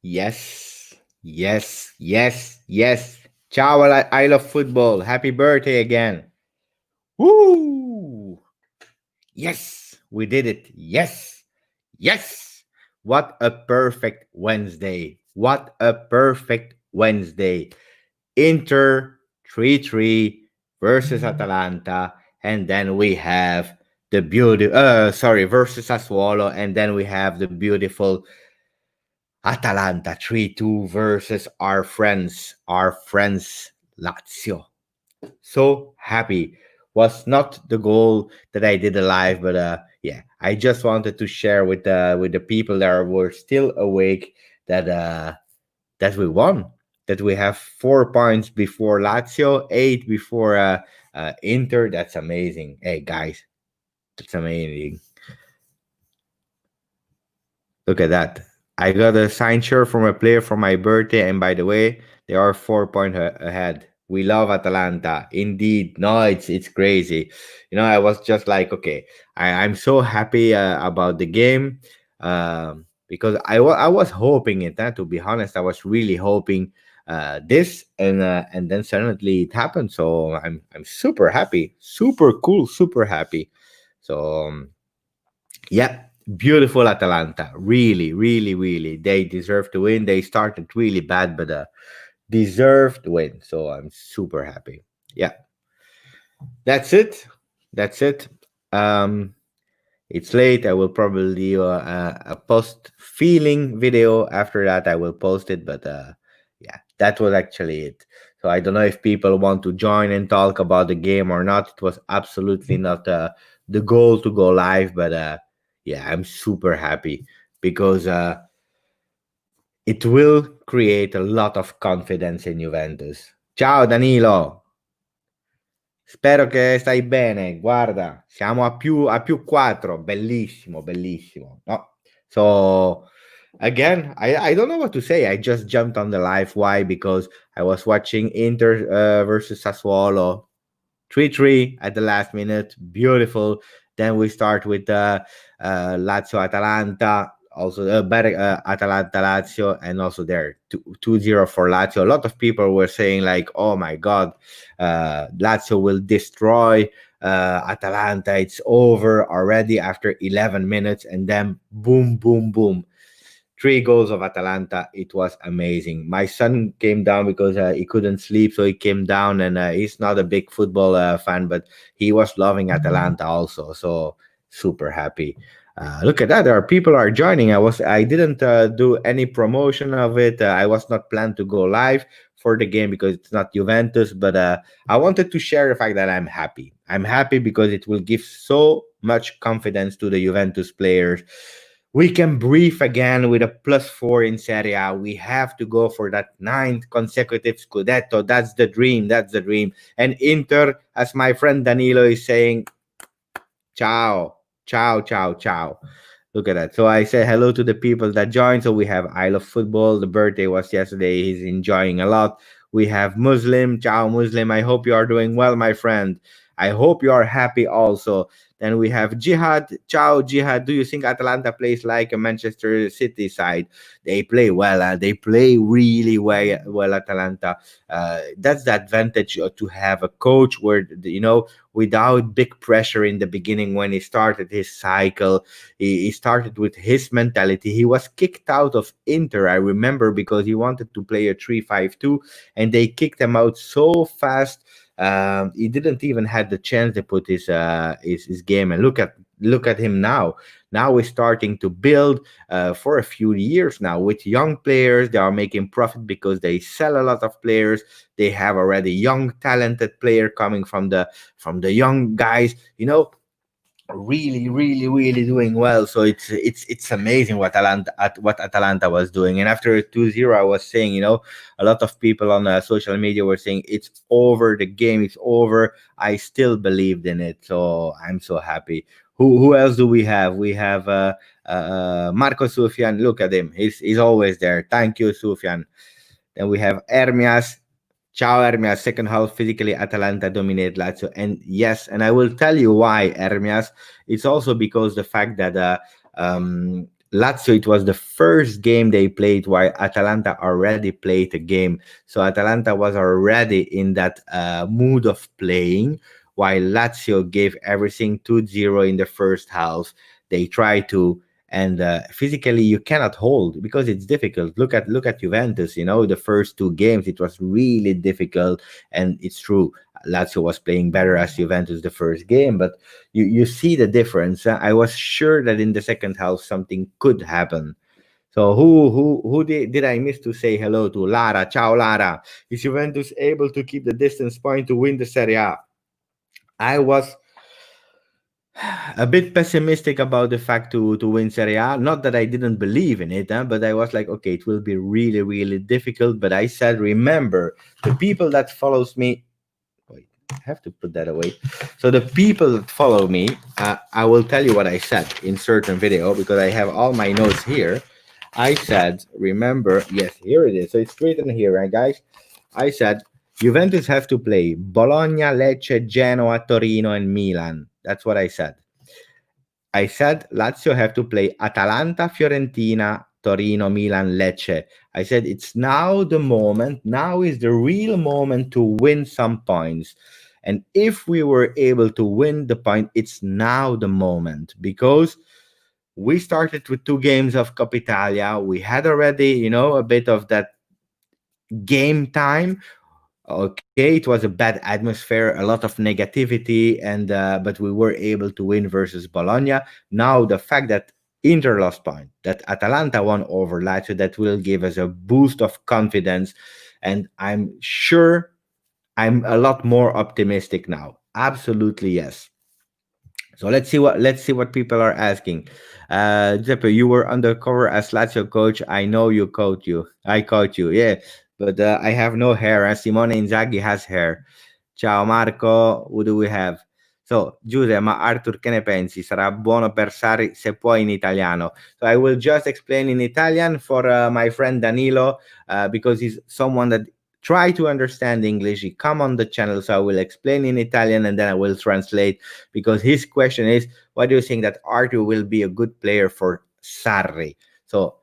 Yes, yes, yes, yes. Ciao, I love football. Happy birthday again. Woo! Yes, we did it. Yes, yes. What a perfect Wednesday. What a perfect Wednesday. Inter 3-3 versus Atalanta. And then we have the versus Sassuolo. And then we have the beautiful Atalanta 3-2 versus our friends Lazio. So happy. Was not the goal that I did alive, but yeah, I just wanted to share with the people that were still awake that that we won. That we have 4 points before Lazio, eight before Inter. That's amazing. Hey guys, that's amazing. Look at that. I got a signed shirt from a player for my birthday, and by the way, they are 4 point ahead. We love Atalanta. Indeed. No, it's crazy. I was just like, okay, I'm so happy about the game because I was hoping it. To be honest, I was really hoping this, and then suddenly it happened. So I'm super happy, super cool, super happy. So yeah, beautiful Atalanta. Really, really, really. They deserve to win. They started really bad, but deserved win. So I'm super happy. Yeah, that's it. That's it. Um, it's late. I will probably do a post feeling video after that. I will post it, but yeah, that was actually it. So I don't know if people want to join and talk about the game or not. It was absolutely not the goal to go live, but yeah, I'm super happy because it will create a lot of confidence in Juventus. Ciao Danilo, spero che stai bene. Guarda, siamo a più 4. Bellissimo, bellissimo. No? So, again, I don't know what to say. I just jumped on the live. Why? Because I was watching Inter versus Sassuolo 3-3 at the last minute. Beautiful. Then we start with Lazio Atalanta. Also, better Atalanta Lazio, and also there 2-0 for Lazio. A lot of people were saying, like, oh my God, Lazio will destroy Atalanta. It's over already after 11 minutes. And then boom, boom, boom, three goals of Atalanta. It was amazing. My son came down because he couldn't sleep, so he came down, and he's not a big football fan, but he was loving Atalanta also. So super happy. Look at that! There are people are joining. I didn't do any promotion of it. I was not planned to go live for the game because it's not Juventus, but I wanted to share the fact that I'm happy. I'm happy because it will give so much confidence to the Juventus players. We can breathe again with a +4 in Serie A. We have to go for that ninth consecutive Scudetto. That's the dream. That's the dream. And Inter, as my friend Danilo is saying, ciao, ciao, ciao, ciao. Look at that. So I say hello to the people that joined. So we have I Love Football. The birthday was yesterday. He's enjoying a lot. We have Muslim. Ciao, Muslim. I hope you are doing well, my friend. I hope you are happy also. Then we have Jihad. Ciao, Jihad. Do you think Atalanta plays like a Manchester City side? They play well. They play really well, Atalanta. That's the advantage to have a coach where, without big pressure in the beginning when he started his cycle. He started with his mentality. He was kicked out of Inter, I remember, because he wanted to play a 3-5-2, and they kicked him out so fast. He didn't even had the chance to put his game. And look at him now. Now he's starting to build for a few years now with young players. They are making profit because they sell a lot of players. They have already young, talented player coming from the young guys. Really, really, really doing well. So it's amazing what Atalanta was doing. And after 2-0, I was saying, a lot of people on social media were saying it's over, the game is over. I still believed in it, so I'm so happy. Who else do we have? We have Marco Sufyan. Look at him. He's always there. Thank you, Sufyan. Then we have Hermias. Ciao Hermias, second half physically Atalanta dominated Lazio. And yes, and I will tell you why, Hermias. It's also because the fact that Lazio, it was the first game they played while Atalanta already played a game. So Atalanta was already in that mood of playing, while Lazio gave everything 2-0 in the first half. They tried to, and physically you cannot hold because it's difficult. Look at Juventus. The first two games it was really difficult, and it's true. Lazio was playing better as Juventus the first game, but you see the difference. I was sure that in the second half something could happen. So who did I miss to say hello to? Lara, ciao Lara. Is Juventus able to keep the distance point to win the Serie A? I was a bit pessimistic about the fact to win Serie A. Not that I didn't believe in it, but I was like, okay, it will be really, really difficult. But I said, remember, the people that follows me. Wait, I have to put that away. So the people that follow me, I will tell you what I said in certain video because I have all my notes here. I said, remember, yes, here it is. So it's written here, right, guys? I said Juventus have to play Bologna, Lecce, Genoa, Torino, and Milan. That's what I said. I said Lazio have to play Atalanta, Fiorentina, Torino, Milan, Lecce. I said it's now the moment. Now is the real moment to win some points. And if we were able to win the point, it's now the moment because we started with two games of Coppa Italia. We had already, a bit of that game time. Okay, it was a bad atmosphere, a lot of negativity, and but we were able to win versus Bologna. Now the fact that Inter lost point, that Atalanta won over Lazio, that will give us a boost of confidence, and I'm sure I'm a lot more optimistic now. Absolutely yes. So let's see what people are asking. Giuseppe, you were undercover as Lazio coach. I know you coach you. I coach you. Yeah, but I have no hair. Simone Inzaghi has hair. Ciao Marco, who do we have? So Giuseppe, ma Arthur, che ne pensi? Sarà buono per Sarri se puoi in italiano. So I will just explain in Italian for my friend Danilo because he's someone that try to understand English. He come on the channel, so I will explain in Italian and then I will translate because his question is, why do you think that Arthur will be a good player for Sarri? So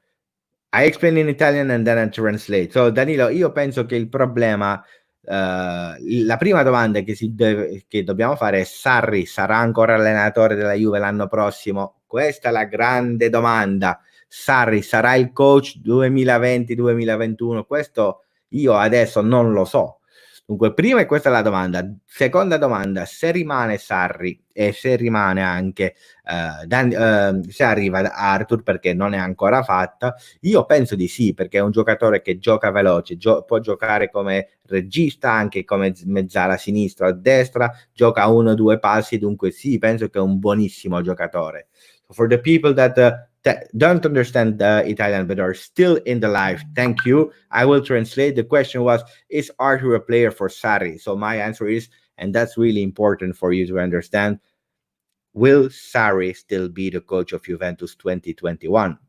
I explain in Italian and then I translate. So Danilo, io penso che il problema, la prima domanda che dobbiamo fare è: Sarri sarà ancora allenatore della Juve l'anno prossimo? Questa è la grande domanda. Sarri sarà il coach 2020-2021? Questo io adesso non lo so. Dunque, prima questa è la domanda. Seconda domanda, se rimane Sarri e se rimane anche se arriva Arthur, perché non è ancora fatta, io penso di sì, perché è un giocatore che gioca veloce, può giocare come regista, anche come mezzala sinistra o destra, gioca uno o due passi, dunque sì, penso che è un buonissimo giocatore. So for the people that don't understand Italian but are still in the live, thank you. I will translate. The question was, is Arthur a player for Sarri? So my answer is, and that's really important for you to understand, will Sarri still be the coach of Juventus 2021?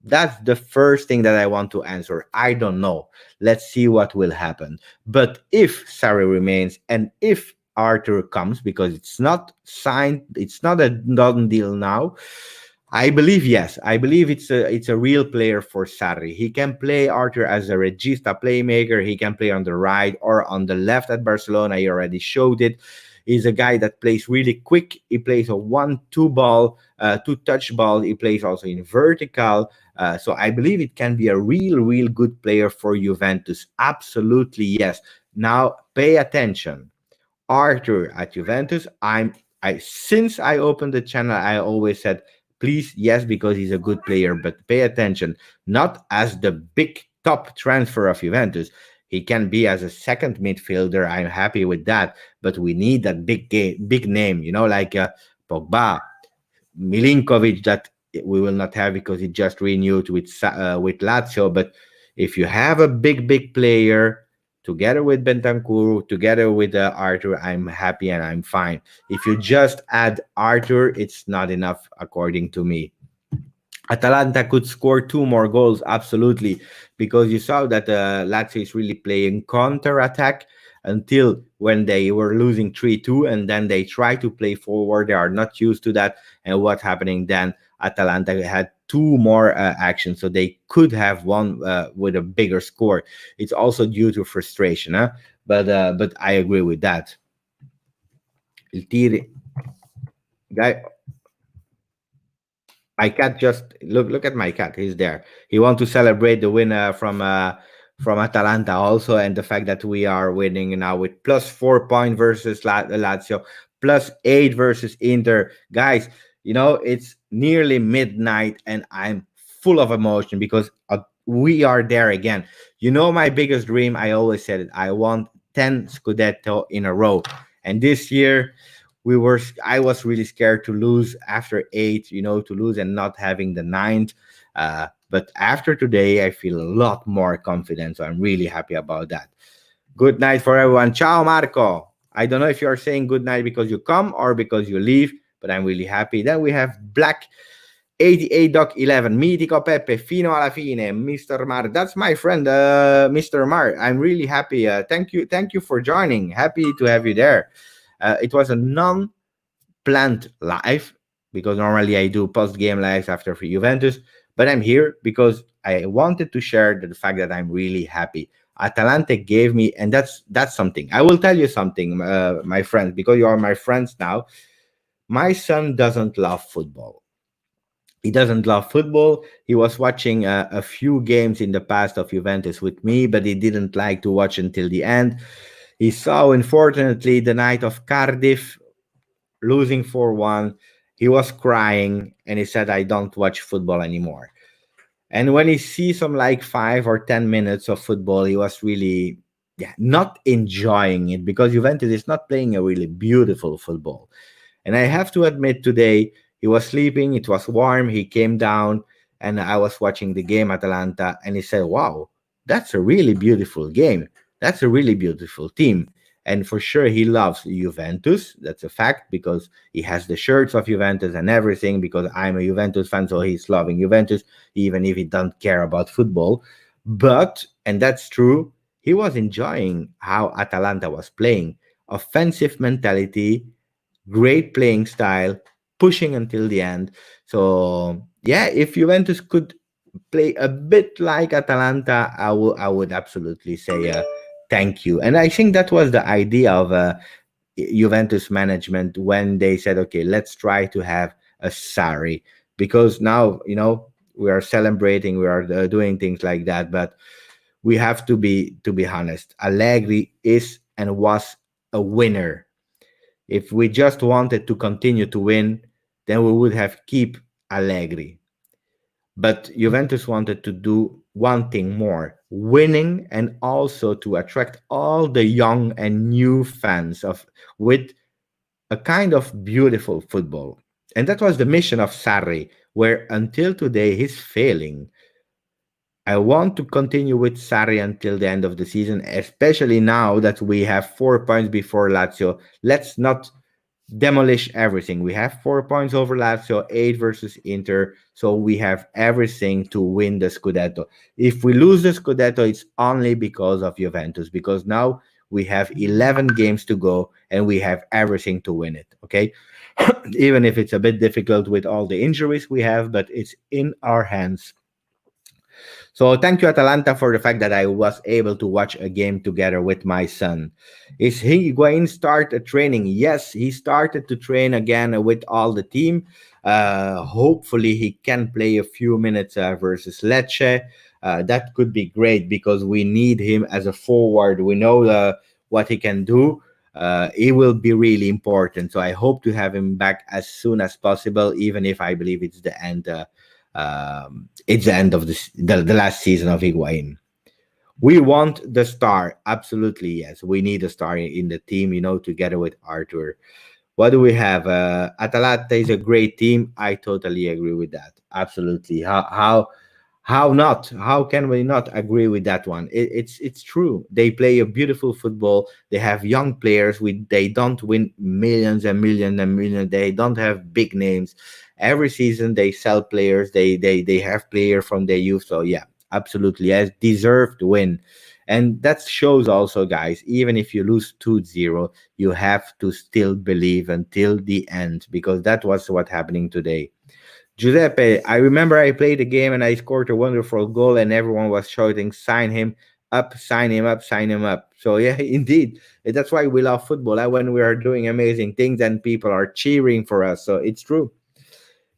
That's the first thing that I want to answer. I don't know. Let's see what will happen. But if Sarri remains and if Arthur comes, because it's not signed, it's not a done deal now, I believe yes. I believe it's a real player for Sarri. He can play Arthur as a regista playmaker. He can play on the right or on the left at Barcelona. He already showed it. He's a guy that plays really quick. He plays a 1-2 ball, two-touch ball. He plays also in vertical. So I believe it can be a real good player for Juventus. Absolutely yes. Now pay attention. Arthur at Juventus. Since I opened the channel, I always said, please, yes, because he's a good player, but pay attention, not as the big top transfer of Juventus. He can be as a second midfielder. I'm happy with that, but we need that big name, like Pogba, Milinkovic, that we will not have because he just renewed with Lazio. But if you have a big player together with Bentancur, together with Arthur, I'm happy and I'm fine. If you just add Arthur, it's not enough, according to me. Atalanta could score two more goals, absolutely, because you saw that Lazio is really playing counter attack. until when they were losing 3-2, and then they try to play forward. They are not used to that. And what's happening then? Atalanta had two more actions, so they could have won with a bigger score. It's also due to frustration, huh? But I agree with that. Il tiri, guy, my cat just look at my cat. He's there. He want to celebrate the win from Atalanta also, and the fact that we are winning now with plus 4 point versus Lazio, plus 8 versus Inter. Guys, it's nearly midnight, and I'm full of emotion because we are there again. My biggest dream. I always said it. I want 10 Scudetto in a row, and this year I was really scared to lose after 8, to lose and not having the ninth. But after today, I feel a lot more confident, so I'm really happy about that. Good night for everyone. Ciao, Marco. I don't know if you are saying good night because you come or because you leave, but I'm really happy. Then we have Black 88 Doc 11, Mitico Pepe, Fino alla fine, Mr. Mar. That's my friend, Mr. Mar. I'm really happy. Thank you for joining. Happy to have you there. It was a non-planned live because normally I do post-game lives after for Juventus, but I'm here because I wanted to share the fact that I'm really happy. Atalanta gave me, and that's something. I will tell you something, my friends, because you are my friends now. My son doesn't love football. He doesn't love football. He was watching a few games in the past of Juventus with me, but he didn't like to watch until the end. He saw, unfortunately, the night of Cardiff losing 4-1. He was crying and he said, I don't watch football anymore. And when he sees some like 5 or 10 minutes of football, he was really not enjoying it because Juventus is not playing a really beautiful football. And I have to admit today, he was sleeping, it was warm, he came down, and I was watching the game, Atalanta, and he said, wow, that's a really beautiful game. That's a really beautiful team. And for sure, he loves Juventus. That's a fact because he has the shirts of Juventus and everything. Because I'm a Juventus fan, so he's loving Juventus, even if he don't care about football. But, and that's true, he was enjoying how Atalanta was playing. Offensive mentality, great playing style, pushing until the end. So yeah, if Juventus could play a bit like Atalanta, I would absolutely say thank you. And I think that was the idea of Juventus management when they said, okay, let's try to have a Sarri because now we are celebrating, we are doing things like that, but we have to be honest. Allegri is and was a winner. If we just wanted to continue to win, then we would have keep Allegri. But Juventus wanted to do one thing more, winning and also to attract all the young and new fans of with a kind of beautiful football. And that was the mission of Sarri, where until today he's failing. I want to continue with Sarri until the end of the season, especially now that we have 4 points before Lazio. Let's not demolish everything. We have 4 points over Lazio, 8 versus Inter, so we have everything to win the Scudetto. If we lose the Scudetto, it's only because of Juventus, because now we have 11 games to go and we have everything to win it, okay? Even if it's a bit difficult with all the injuries we have, but it's in our hands. So thank you, Atalanta, for the fact that I was able to watch a game together with my son. Is he going to start a training? Yes, he started to train again with all the team. Hopefully, he can play a few minutes versus Lecce. That could be great because we need him as a forward. We know what he can do. He will be really important. So I hope to have him back as soon as possible, even if I believe it's the end. It's the end of the last season of Higuain. We want the star, absolutely yes. We need a star in the team, together with Arthur. What do we have? Atalanta is a great team. I totally agree with that. Absolutely. How not? How can we not agree with that one? It's true. They play a beautiful football. They have young players. They don't win millions and millions and millions. They don't have big names. Every season they sell players. They have players from their youth. So yeah, absolutely, yes, deserved win. And that shows also, guys, even if you lose 2-0, you have to still believe until the end, because that was what happening today. Giuseppe, I remember I played the game and I scored a wonderful goal, and everyone was shouting, "Sign him up, sign him up, sign him up." So, yeah, indeed. That's why we love football. When we are doing amazing things and people are cheering for us. So, it's true.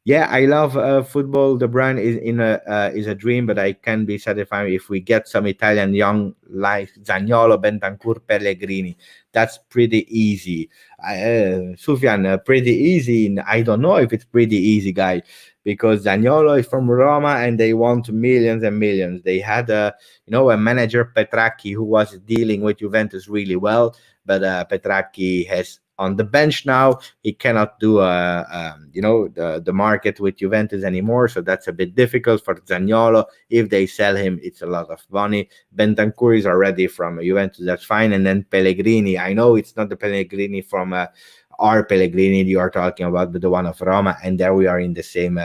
Yeah, I love football. The brand is a dream, but I can be satisfied if we get some Italian young like Zaniolo, Bentancur, Pellegrini. That's pretty easy. Sufjan, pretty easy. I don't know if it's pretty easy, guy, because Zaniolo is from Roma and they want millions and millions. They had a manager, Petracchi, who was dealing with Juventus really well, but Petracchi has on the bench now. He cannot do the market with Juventus anymore, so that's a bit difficult for Zaniolo. If they sell him, it's a lot of money. Bentancur is already from Juventus, that's fine. And then Pellegrini, I know it's not the Pellegrini from our Pellegrini you are talking about, but the one of Roma, and there we are in the same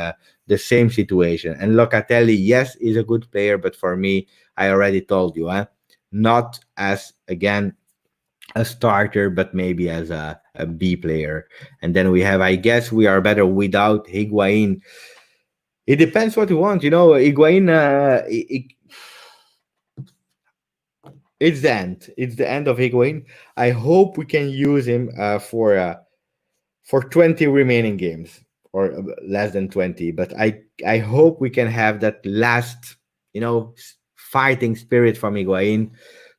situation. And Locatelli, yes, is a good player, but for me, I already told you, not as again a starter, but maybe as a B player. And then we have, I guess, we are better without Higuain. It depends what you want. Higuain, it's the end. It's the end of Higuain. I hope we can use him for 20 remaining games, or less than 20, but I hope we can have that last fighting spirit from Higuain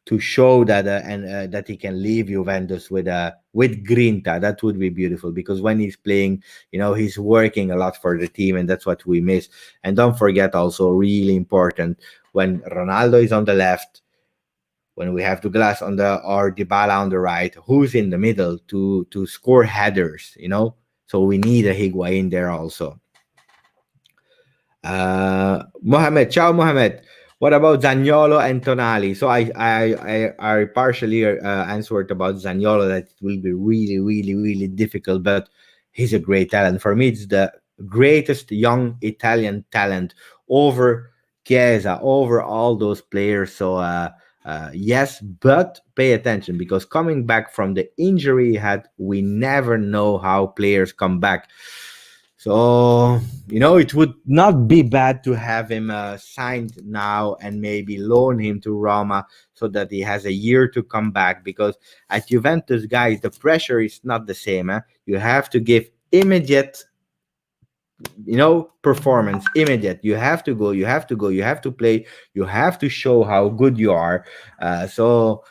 to show that and that he can leave Juventus with grinta. That would be beautiful, because when he's playing, he's working a lot for the team, and that's what we miss. And don't forget, also really important, when Ronaldo is on the left, when we have Douglas on the or Dybala on the right, who's in the middle to score headers. So we need a Higuain there also. Mohamed, ciao Mohamed. What about Zaniolo and Tonali? So I partially answered about Zaniolo, that it will be really, really, really difficult, but he's a great talent. For me, it's the greatest young Italian talent over Chiesa, over all those players. So yes, but pay attention, because coming back from the injury he had, we never know how players come back. So, it would not be bad to have him signed now and maybe loan him to Roma, so that he has a year to come back. Because at Juventus, guys, the pressure is not the same. You have to give immediate, performance, immediate. You have to go, you have to go, you have to play, you have to show how good you are. So,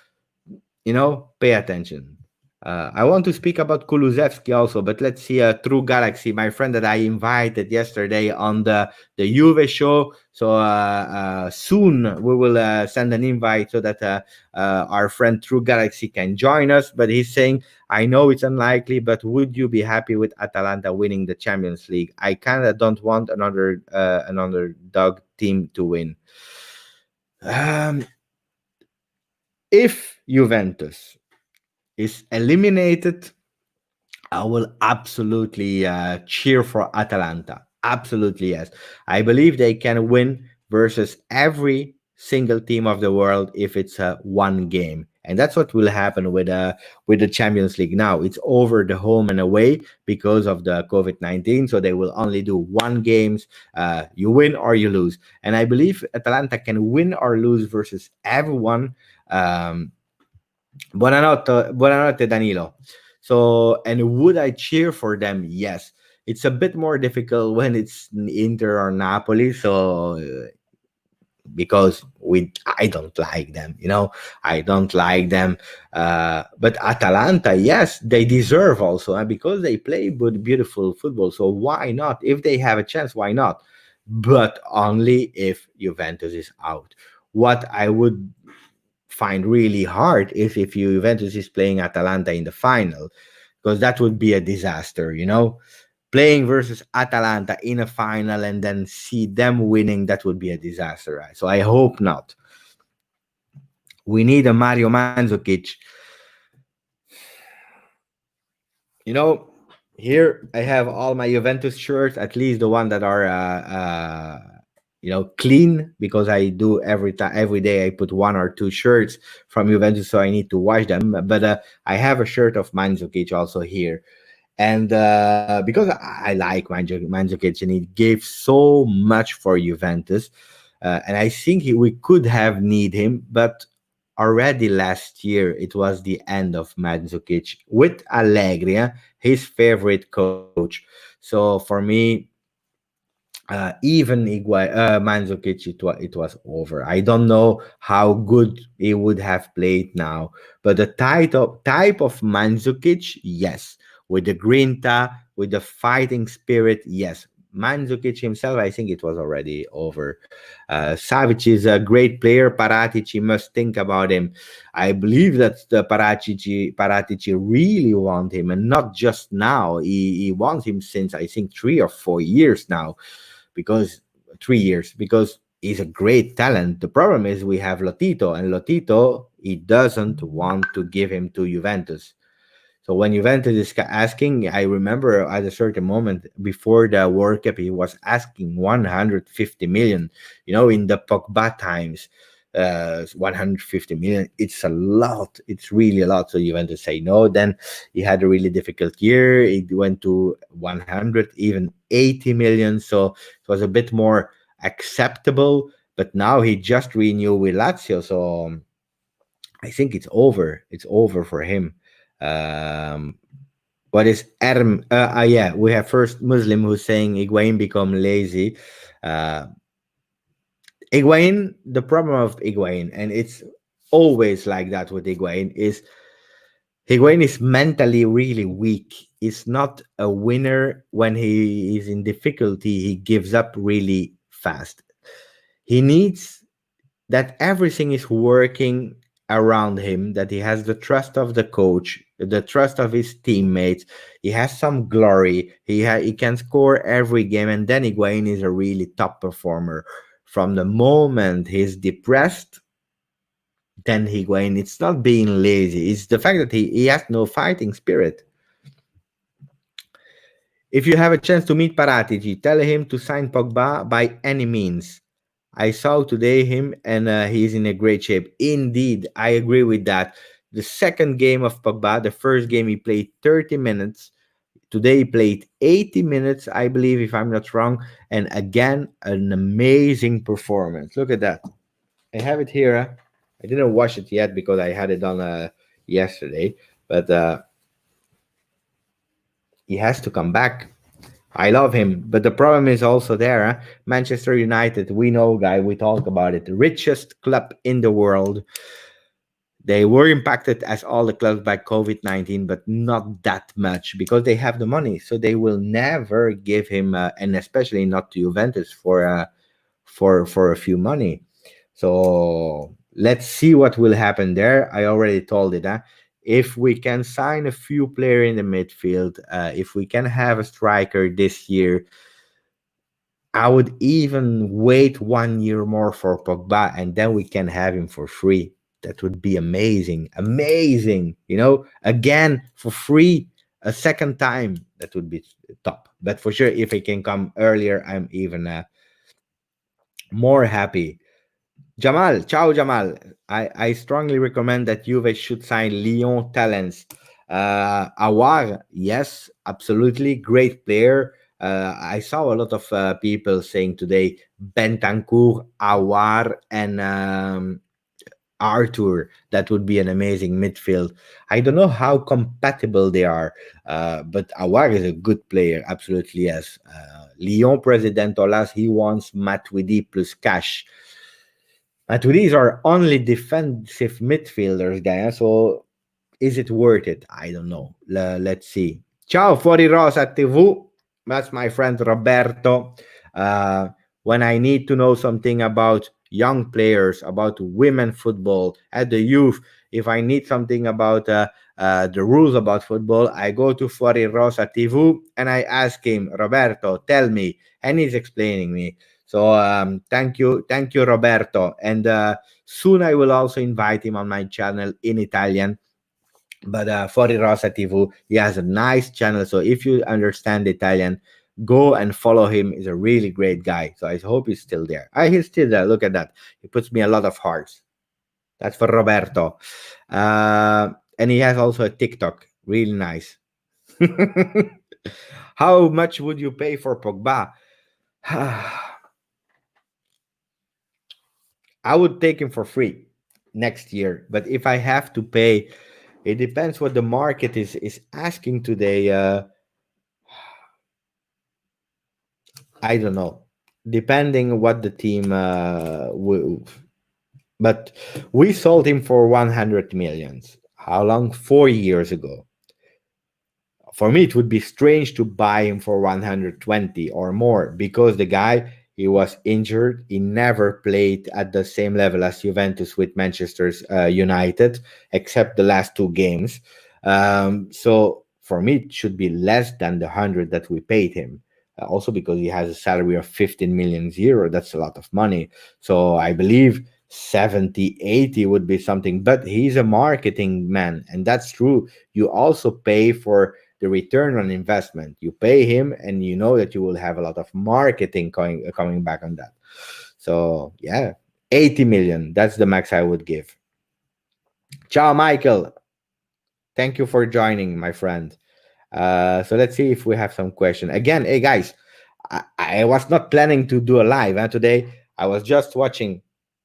pay attention. I want to speak about Kulusevski also, but let's see. True Galaxy, my friend that I invited yesterday on the Juve show. So soon we will send an invite, so that our friend True Galaxy can join us. But he's saying, I know it's unlikely, but would you be happy with Atalanta winning the Champions League? I kind of don't want another dog team to win. Um, if Juventus is eliminated, I will absolutely cheer for Atalanta. Absolutely, yes. I believe they can win versus every single team of the world if it's one game. And that's what will happen with the Champions League now. It's over the home and away because of the COVID-19. So they will only do one games. You win or you lose. And I believe Atalanta can win or lose versus everyone. Buonanotte, Danilo. So, and would I cheer for them? Yes. It's a bit more difficult when it's Inter or Napoli. So, because I don't like them, I don't like them. But Atalanta, yes, they deserve also, and because they play beautiful football. So why not? If they have a chance, why not? But only if Juventus is out. What I would find really hard is if Juventus is playing Atalanta in the final, because that would be a disaster. Playing versus Atalanta in a final and then see them winning, that would be a disaster. Right? So I hope not. We need a Mario Mandzukic. You know, Here I have all my Juventus shirts, at least the one that are clean, because I do every time, every day I put one or two shirts from Juventus, so I need to wash them. But I have a shirt of Mandzukic also here, and because I like Mandzukic, and he gave so much for Juventus, and I think we could have need him, but already last year it was the end of Mandzukic with Allegri, his favorite coach. So for me, even Mandzukic, it was over. I don't know how good he would have played now, but the type of Mandzukic, yes, with the grinta, with the fighting spirit, yes. Mandzukic himself, I think it was already over. Savic is a great player. Paratici must think about him. I believe that the Paratici really want him, and not just now. He wants him since, I think, 3 or 4 years now, because 3 years, because he's a great talent. The problem is we have Lotito, and Lotito, he doesn't want to give him to Juventus. So when Juventus is asking, I remember at a certain moment before the World Cup, he was asking 150 million. In the Pogba times, 150 million. It's a lot. It's really a lot. So Juventus say no. Then he had a really difficult year. It went to 100, even 80 million. So it was a bit more acceptable. But now he just renewed with Lazio. So I think it's over. It's over for him. Um, what is Adam? Yeah, we have first Muslim who's saying Higuain become lazy. Uh, Higuain, the problem of Higuain, and it's always like that with Higuain is mentally really weak. He's not a winner. When he is in difficulty, he gives up really fast. He needs that everything is working around him, that he has the trust of the coach, the trust of his teammates. He has some glory. He can score every game, and then Higuain is a really top performer. From the moment he's depressed, then Higuain, it's not being lazy. It's the fact that he has no fighting spirit. If you have a chance to meet Paratici, tell him to sign Pogba by any means. I saw today him, and he's in a great shape. Indeed, I agree with that. The second game of Pogba, the first game he played 30 minutes. Today he played 80 minutes, I believe, if I'm not wrong. And again, an amazing performance. Look at that. I have it here. I didn't watch it yet because I had it on yesterday. But he has to come back. I love him, but the problem is also there. Manchester United, we know, guy, we talk about it. The richest club in the world. They were impacted as all the clubs by COVID-19, but not that much because they have the money. So they will never give him, and especially not to Juventus for a few money. So let's see what will happen there. I already told it. If we can sign a few players in the midfield, if we can have a striker this year, I would even wait 1 year more for Pogba, and then we can have him for free. That would be amazing. Amazing. Again, for free, a second time. That would be top. But for sure, if he can come earlier, I'm even more happy. Jamal, ciao Jamal. I strongly recommend that Juve should sign Lyon talents. Awar, yes, absolutely great player. I saw a lot of people saying today Bentancur, Awar, and Arthur. That would be an amazing midfield. I don't know how compatible they are, but Awar is a good player. Absolutely, yes. Lyon president Olas, he wants Matuidi plus cash. These are only defensive midfielders, guys. So is it worth it? I don't know. Let's see. Ciao, Fuori Rosa TV. That's my friend Roberto. Uh, when I need to know something about young players, about women football, at the youth, if I need something about the rules about football, I go to Fuori Rosa TV and I ask him, Roberto, tell me. And he's explaining me. So thank you, Roberto. And soon I will also invite him on my channel in Italian. But Fuori Rosa TV, he has a nice channel. So if you understand Italian, Go and follow him. He's a really great guy. So I hope he's still there. He's still there. Look at that. He puts me a lot of hearts. That's for Roberto. And he has also a TikTok. Really nice. How much would you pay for Pogba? I would take him for free next year. But if I have to pay, it depends what the market is asking today. I don't know. Depending what the team but we sold him for 100 millions. How long? 4 years ago. For me it would be strange to buy him for 120 or more because the guy, he was injured, he never played at the same level as Juventus with Manchester United except the last two games. So for me it should be less than the 100 that we paid him. Also because he has a salary of 15 million euro, that's a lot of money. So I believe 70, 80 would be something, but he's a marketing man, and that's true. You also pay for the return on investment. You pay him, and you know that you will have a lot of marketing coming back on that. So yeah, 80 million. That's the max I would give. Ciao, Michael. Thank you for joining, my friend. So let's see if we have some question. Again, hey guys, I was not planning to do a live today. I was just watching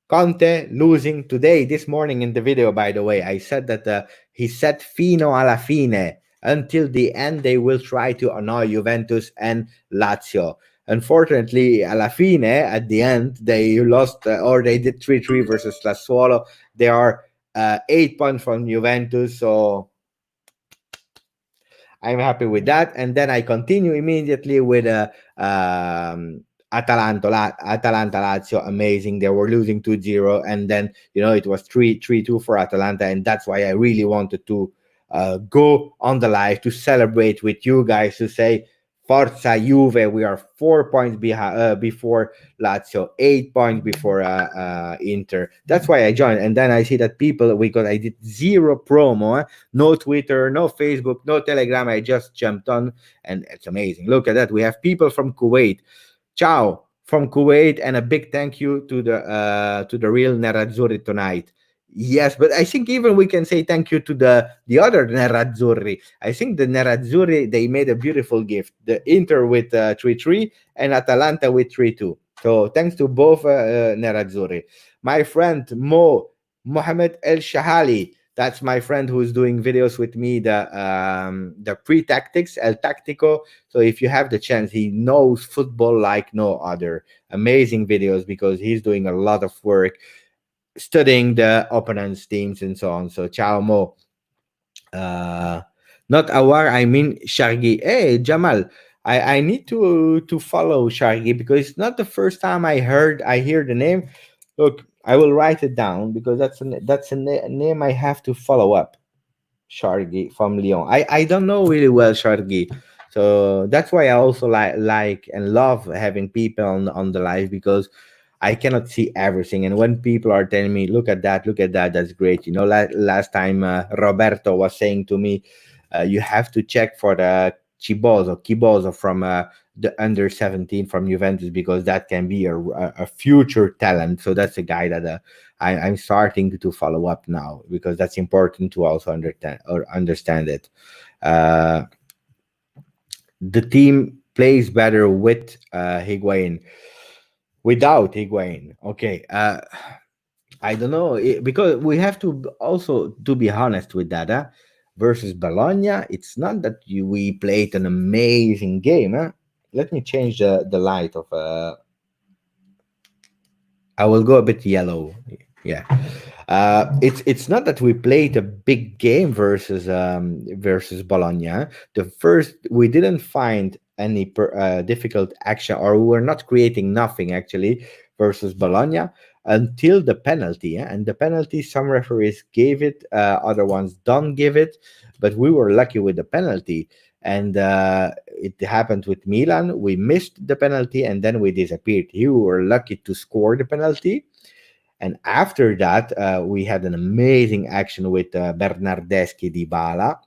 Conte losing today, this morning in the video, by the way. I said that he said fino alla fine. Until the end, they will try to annoy Juventus and Lazio. Unfortunately, alla fine, at the end, they lost or they did 3-3 versus Sassuolo. They are 8 points from Juventus, so I'm happy with that. And then I continue immediately with Atalanta Lazio. Amazing. They were losing 2-0. And then, it was 3-2 for Atalanta. And that's why I really wanted to go on the live to celebrate with you guys, to say, Forza Juve, we are 4 points before Lazio, 8 points before Inter. That's why I joined. And then I see that people, because I did zero promo, no Twitter, no Facebook, no Telegram. I just jumped on, and it's amazing. Look at that. We have people from Kuwait. Ciao from Kuwait, and a big thank you to the real Nerazzurri tonight. Yes, but I think even we can say thank you to the other Nerazzurri. I think the Nerazzurri, they made a beautiful gift. The Inter with 3-3 and Atalanta with 3-2. So thanks to both Nerazzurri. My friend Mohamed El Shahali. That's my friend who's doing videos with me, the pre-tactics, El Tactico. So if you have the chance, he knows football like no other. Amazing videos because he's doing a lot of work studying the opponent's teams and so on. So ciao Mo. Not Awar, I mean Shargi. Hey Jamal, I need to follow Shargi because it's not the first time I hear the name. Look, I will write it down because that's a name I have to follow up. Shargi from Lyon. I don't know really well Shargi. So that's why I also like and love having people on the live, because I cannot see everything. And when people are telling me, look at that, that's great. Last time Roberto was saying to me, you have to check for the Chibozo from the under 17 from Juventus, because that can be a future talent. So that's a guy that I'm starting to follow up now, because that's important to also understand it. The team plays better with Higuain. Without Higuain, okay. I don't know, because we have to also to be honest with that. Versus Bologna, it's not that we played an amazing game. Let me change the light of. I will go a bit yellow. Yeah. It's not that we played a big game versus Bologna. The first, we didn't find any difficult action, or we were not creating nothing actually versus Bologna until the penalty. And the penalty, some referees gave it, other ones don't give it, but we were lucky with the penalty. And it happened with Milan. We missed the penalty and then we disappeared. Here we were lucky to score the penalty. And after that, we had an amazing action with Bernardeschi Dybala.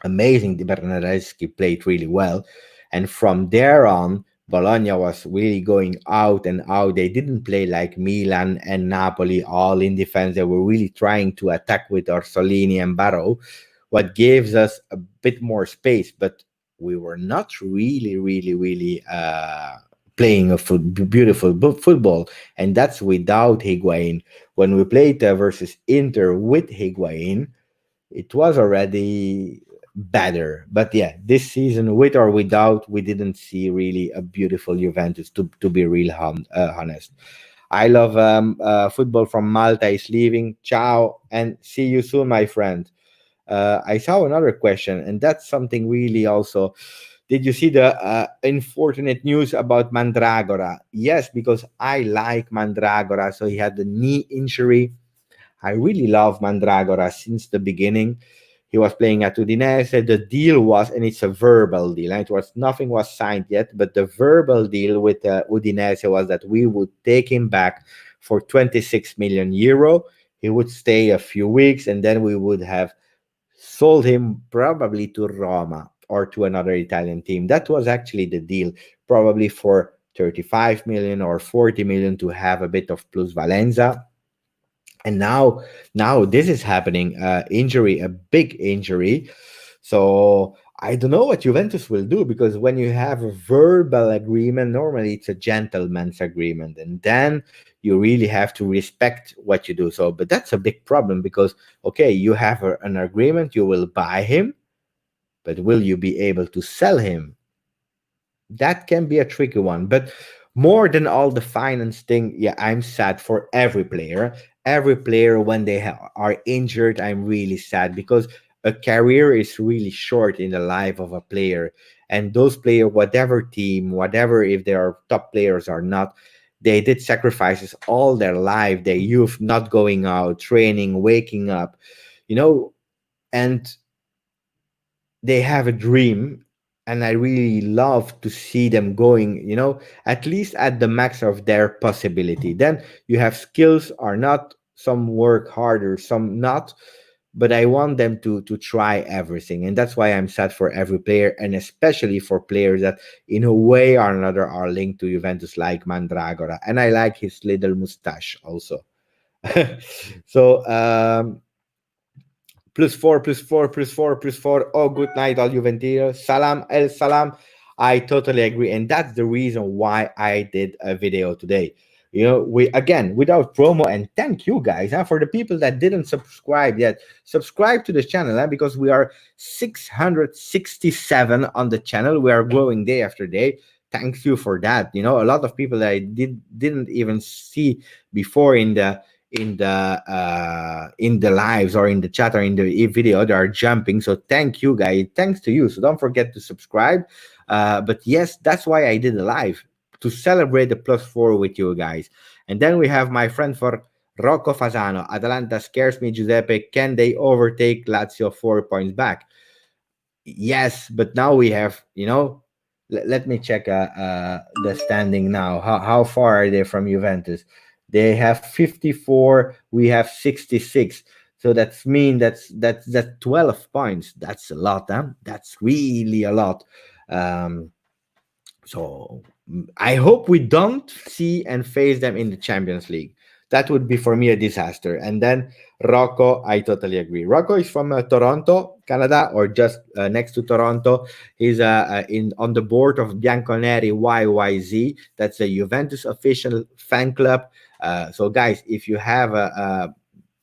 Amazing. Bernardeschi played really well. And from there on, Bologna was really going out and out. They didn't play like Milan and Napoli, all in defense. They were really trying to attack with Orsolini and Barrow, what gives us a bit more space. But we were not really playing a beautiful football, and that's without Higuain. When we played versus Inter with Higuain, it was already better. But yeah, this season, with or without, we didn't see really a beautiful Juventus. To be real honest, I love football from Malta is leaving. Ciao and see you soon, my friend. I saw another question, and that's something really also. Did you see the unfortunate news about Mandragora? Yes, because I like Mandragora. So he had the knee injury. I really love Mandragora since the beginning. He was playing at Udinese. The deal was, and it's a verbal deal. And it was nothing was signed yet, but the verbal deal with Udinese was that we would take him back for 26 million euro. He would stay a few weeks, and then we would have sold him probably to Roma or to another Italian team. That was actually the deal, probably for 35 million or 40 million to have a bit of plus valenza. And now this is happening, injury, a big injury. So I don't know what Juventus will do, because when you have a verbal agreement, normally it's a gentleman's agreement, and then you really have to respect what you do. So but that's a big problem, because okay, you have an agreement, you will buy him, but will you be able to sell him? That can be a tricky one. But more than all the finance thing, yeah, I'm sad for every player. Every player, when they are injured, I'm really sad, because a career is really short in the life of a player. And those players, whatever team, whatever, if they are top players or not, they did sacrifices all their life, their youth, not going out, training, waking up, you know, and they have a dream, and I really love to see them going, at least at the max of their possibility. Then you have skills or not, some work harder, some not, but I want them to try everything. And that's why I'm sad for every player, and especially for players that in a way or another are linked to Juventus, like Mandragora. And I like his little mustache also. So plus four, plus four, plus four, plus four. Oh, good night, all Juventus. Salam, El Salam. I totally agree. And that's the reason why I did a video today. We again, without promo, and thank you guys for the people that didn't subscribe yet. Subscribe to the channel, because we are 667 on the channel. We are growing day after day. Thank you for that. A lot of people that I didn't even see before in the lives or in the chat or in the video, they are jumping. So thank you guys, thanks to you. So don't forget to subscribe. But yes, that's why I did a live, to celebrate the plus four with you guys. And then we have my friend for Rocco Fasano. Atalanta scares me, Giuseppe. Can they overtake Lazio 4 points back? Yes, but now we have, let me check the standing now. How far are they from Juventus? They have 54, we have 66. So that's 12 points. That's a lot, huh? That's really a lot. Um, so I hope we don't see and face them in the Champions League. That would be for me a disaster. And then Rocco, I totally agree. Rocco is from Toronto, Canada, or just next to Toronto. He's in on the board of Bianconeri YYZ. That's a Juventus official fan club. So guys, if you have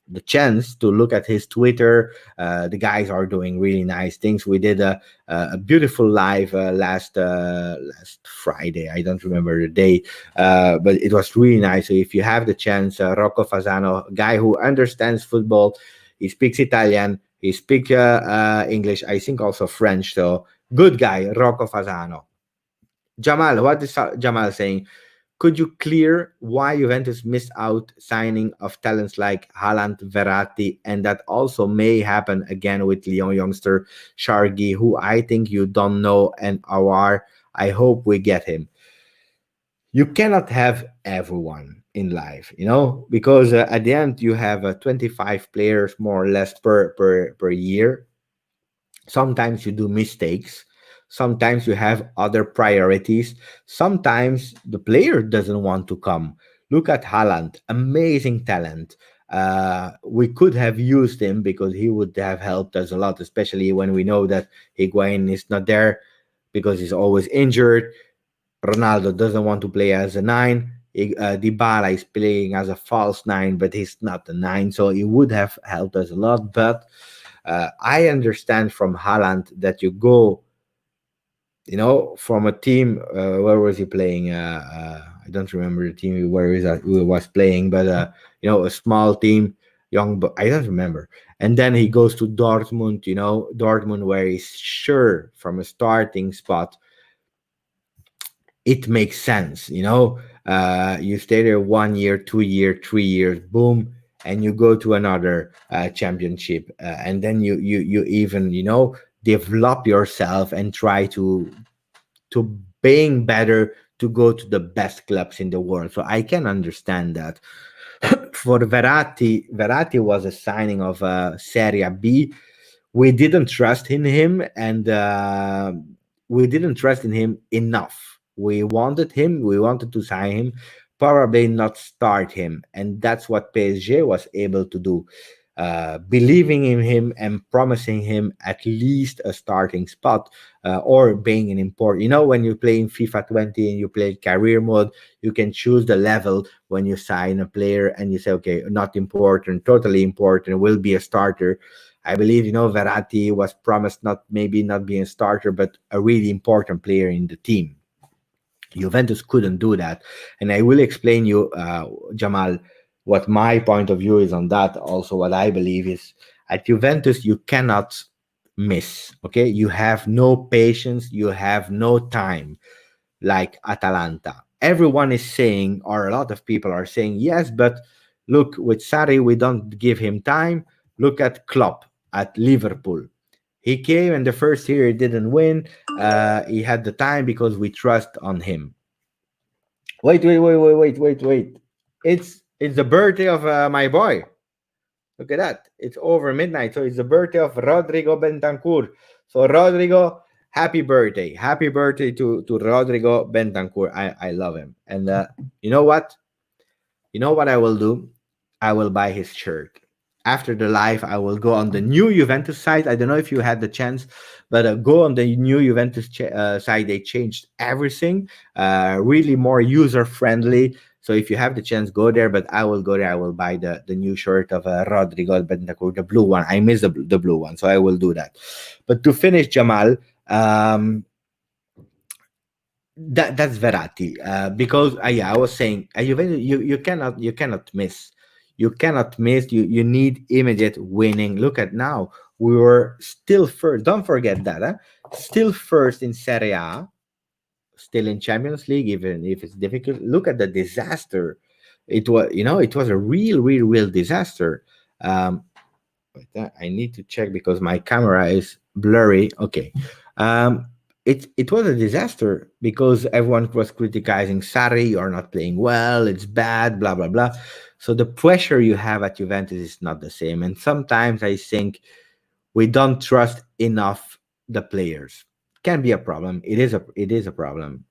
the chance to look at his Twitter, the guys are doing really nice things. We did a beautiful live last Friday. I don't remember the day, but it was really nice. So if you have the chance, Rocco Fasano, guy who understands football, he speaks Italian, he speaks English, I think also French. So good guy, Rocco Fasano. Jamal, what is Jamal saying? Could you clear why Juventus missed out signing of talents like Haaland, Verratti, and that also may happen again with Lyon youngster Shargi, who I think you don't know, and Awar. I hope we get him. You cannot have everyone in life, because at the end you have 25 players more or less per year. Sometimes you do mistakes. Sometimes you have other priorities. Sometimes the player doesn't want to come. Look at Haaland, amazing talent. We could have used him because he would have helped us a lot, especially when we know that Higuain is not there because he's always injured. Ronaldo doesn't want to play as a nine. Dybala is playing as a false nine, but he's not a nine, so it would have helped us a lot. But I understand from Haaland that you go, from a team. Where was he playing? I don't remember the team where he was playing, but a small team, young, but I don't remember. And then he goes to Dortmund. Dortmund, where he's sure from a starting spot, it makes sense. You stay there 1 year, 2 year, 3 years, boom, and you go to another championship, and then you even develop yourself and try to being better, to go to the best clubs in the world. So I can understand that. For Verratti was a signing of Serie B. We didn't trust in him, and we didn't trust in him enough. We wanted to sign him, probably not start him, and that's what PSG was able to do. Believing in him and promising him at least a starting spot, or being an import. When you play in FIFA 20 and you play career mode, you can choose the level when you sign a player and you say, okay, not important, totally important, will be a starter. I believe, Verratti was promised not maybe not being a starter, but a really important player in the team. Juventus couldn't do that. And I will explain you, Jamal, what my point of view is on that. Also, what I believe is at Juventus, you cannot miss. Okay. You have no patience, you have no time like Atalanta. Everyone is saying, or a lot of people are saying, yes, but look, with Sarri, we don't give him time. Look at Klopp at Liverpool. He came and the first year he didn't win. He had the time because we trust on him. Wait. It's the birthday of my boy. Look at that. It's over midnight. So it's the birthday of Rodrigo Bentancur. So Rodrigo, happy birthday. Happy birthday to Rodrigo Bentancur. I love him. And you know what? You know what I will do? I will buy his shirt. After the live, I will go on the new Juventus site. I don't know if you had the chance, but go on the new Juventus site. They changed everything, really more user friendly. So if you have the chance, go there. But I will go there. I will buy the new shirt of Rodrigo Bentancur, the blue one. I miss the blue one, so I will do that. But to finish, Jamal, that's Verratti, because yeah, I was saying, you cannot miss, you need immediate winning. Look at now, we were still first. Don't forget that, still first in Serie A, still in Champions League, even if it's difficult. Look at the disaster. It was a real disaster. Um, Wait, I need to check because my camera is blurry. Okay. Um, it was a disaster because everyone was criticizing Sarri. You're not playing well. It's bad. Blah blah blah. So the pressure you have at Juventus is not the same. And sometimes I think we don't trust enough the players. Can be a problem. It is a problem.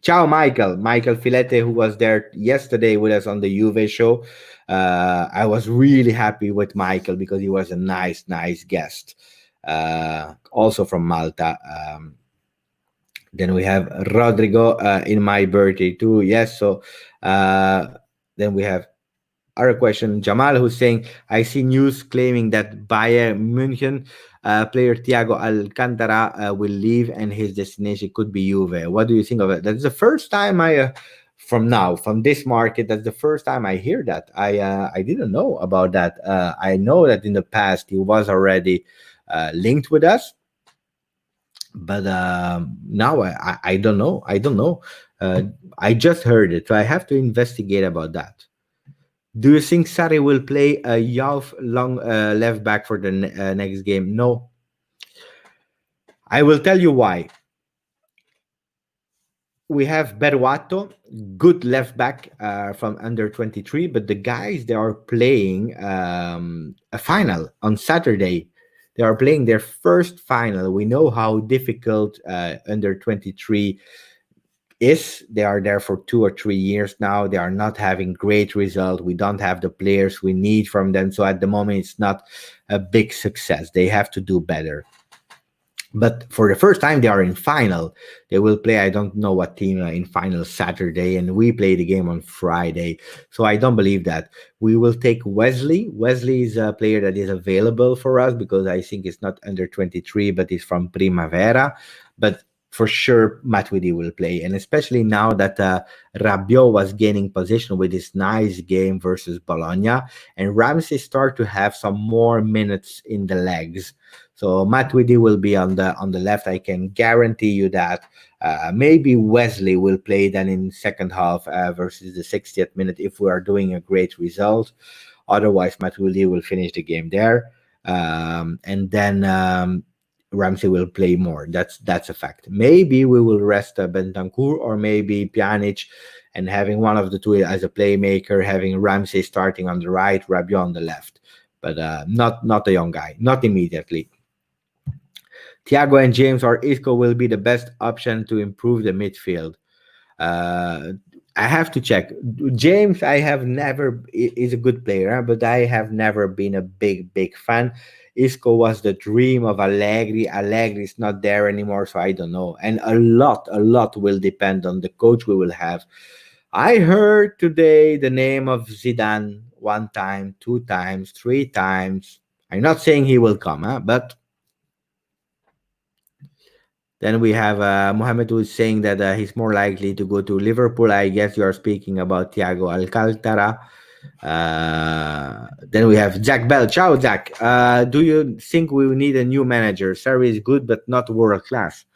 Ciao, Michael Filete, who was there yesterday with us on the Juve show. I was really happy with Michael because he was a nice guest. Also from Malta. Then we have Rodrigo in my birthday too. Yes, so then we have other question. Jamal, who's saying, I see news claiming that Bayern München player Thiago Alcantara will leave and his destination could be Juve. What do you think of it? That's the first time from this market, that's the first time I hear that. I didn't know about that. I know that in the past he was already linked with us, but now I don't know. Uh, I just heard it, so I have to investigate about that. Do you think Sarri will play a Yauf long left back for the next game? No. I will tell you why. We have Beruato, good left back from under 23, but the guys they are playing a final on Saturday. They are playing their first final. We know how difficult under 23 is. They are there for 2 or 3 years now. They are not having great results. We don't have the players we need from them. So at the moment, it's not a big success. They have to do better. But for the first time, they are in final. They will play, I don't know what team, in final Saturday, and we play the game on Friday. So I don't believe that. We will take Wesley. Wesley is a player that is available for us because I think it's not under 23, but he's from Primavera. But for sure, Matuidi will play. And especially now that Rabiot was gaining position with his nice game versus Bologna, and Ramsey start to have some more minutes in the legs. So Matuidi will be on the left. I can guarantee you that. Maybe Wesley will play then in second half versus the 60th minute if we are doing a great result. Otherwise, Matuidi will finish the game there, and then Ramsey will play more. That's a fact. Maybe we will rest Bentancur or maybe Pjanic, and having one of the two as a playmaker, having Ramsey starting on the right, Rabiot on the left. But not a young guy, not immediately. Thiago and James or Isco will be the best option to improve the midfield. Uh, I have to check. James, I have never is a good player, but I have never been a big fan. Isco was the dream of Allegri. Allegri is not there anymore, so I don't know. And a lot will depend on the coach we will have. I heard today the name of Zidane one time, two times, three times. I'm not saying he will come, but then we have Mohamed, who is saying that he's more likely to go to Liverpool. I guess you are speaking about Thiago Alcantara. Then we have Jack Bell. Ciao, Jack. Do you think we need a new manager? Sarri is good, but not world class.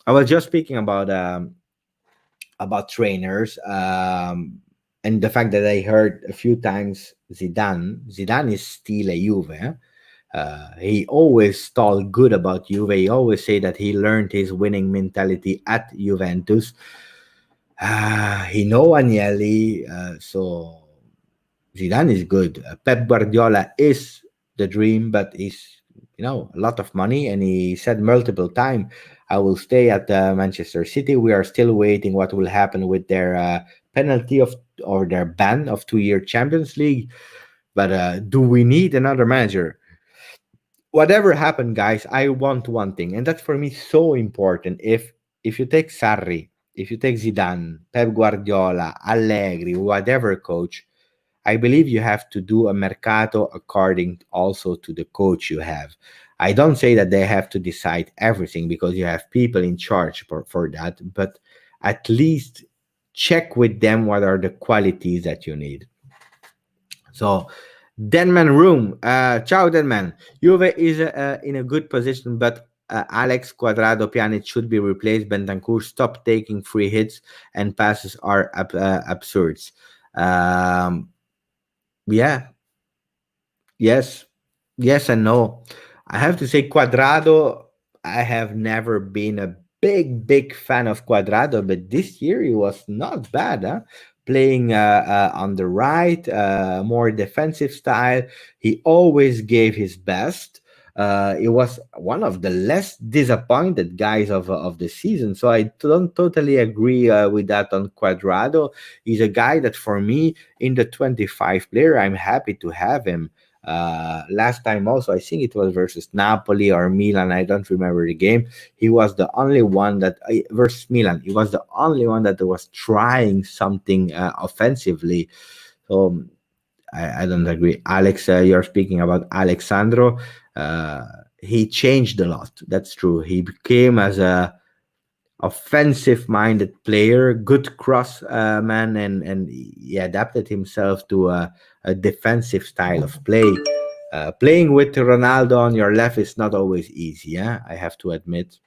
I was just speaking about trainers, and the fact that I heard a few times Zidane. Zidane is still a Juve. He always talk good about Juve. He always say that he learned his winning mentality at Juventus. He know Agnelli, so Zidane is good. Pep Guardiola is the dream, but he's a lot of money, and he said multiple times, "I will stay at Manchester City." We are still waiting what will happen with their penalty of or their ban of 2-year Champions League. But do we need another manager? Whatever happened, guys, I want one thing, and that's for me so important. If you take Sarri, if you take Zidane, Pep Guardiola, Allegri, whatever coach, I believe you have to do a mercato according also to the coach you have. I don't say that they have to decide everything because you have people in charge for that, but at least check with them what are the qualities that you need. So, Denman Room. Ciao, Denman. Juve is in a good position, but Alex Cuadrado Pjanic should be replaced. Bentancur stop taking free hits and passes are absurd. Um, yeah, yes, yes and no. I have to say Cuadrado, I have never been a big fan of Cuadrado, but this year he was not bad, huh? Playing on the right, more defensive style. He always gave his best. He was one of the less disappointed guys of the season. So I don't totally agree with that on Cuadrado. He's a guy that for me in the 25 player, I'm happy to have him. Last time also, I think it was versus Napoli or Milan. I don't remember the game. He was the only one that versus Milan. He was the only one that was trying something offensively. So I don't agree. Alex, you're speaking about Alexandro. Uh, he changed a lot. That's true. He became as a offensive minded player, good cross man, and he adapted himself to a defensive style of play. Playing with Ronaldo on your left is not always easy, yeah, I have to admit.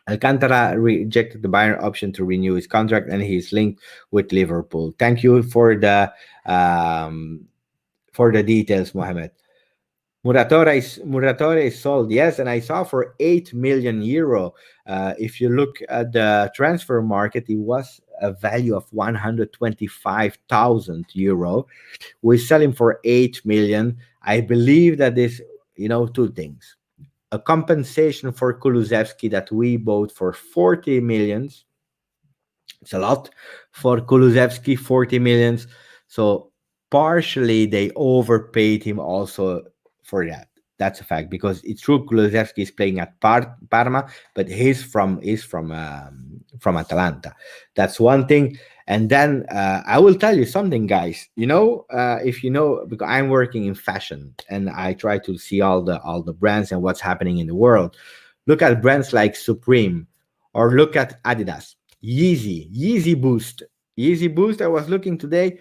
Alcantara rejected the Bayern option to renew his contract, and he's linked with Liverpool. Thank you for the details, Mohamed. Muratore is sold, yes, and I saw for 8 million euro. If you look at the transfer market, it was a value of 125,000 euro. We sell him for 8 million. I believe that this two things: a compensation for Kulusevski that we bought for 40 millions. It's a lot for Kulusevski, 40 millions. So partially they overpaid him also for that. That's a fact, because it's true Kulusevski is playing at Parma, but he's from Atalanta. That's one thing. And then I will tell you something, guys. If you know, because I'm working in fashion and I try to see all the brands and what's happening in the world. Look at brands like Supreme, or look at Adidas. Yeezy Boost. Yeezy Boost. I was looking today.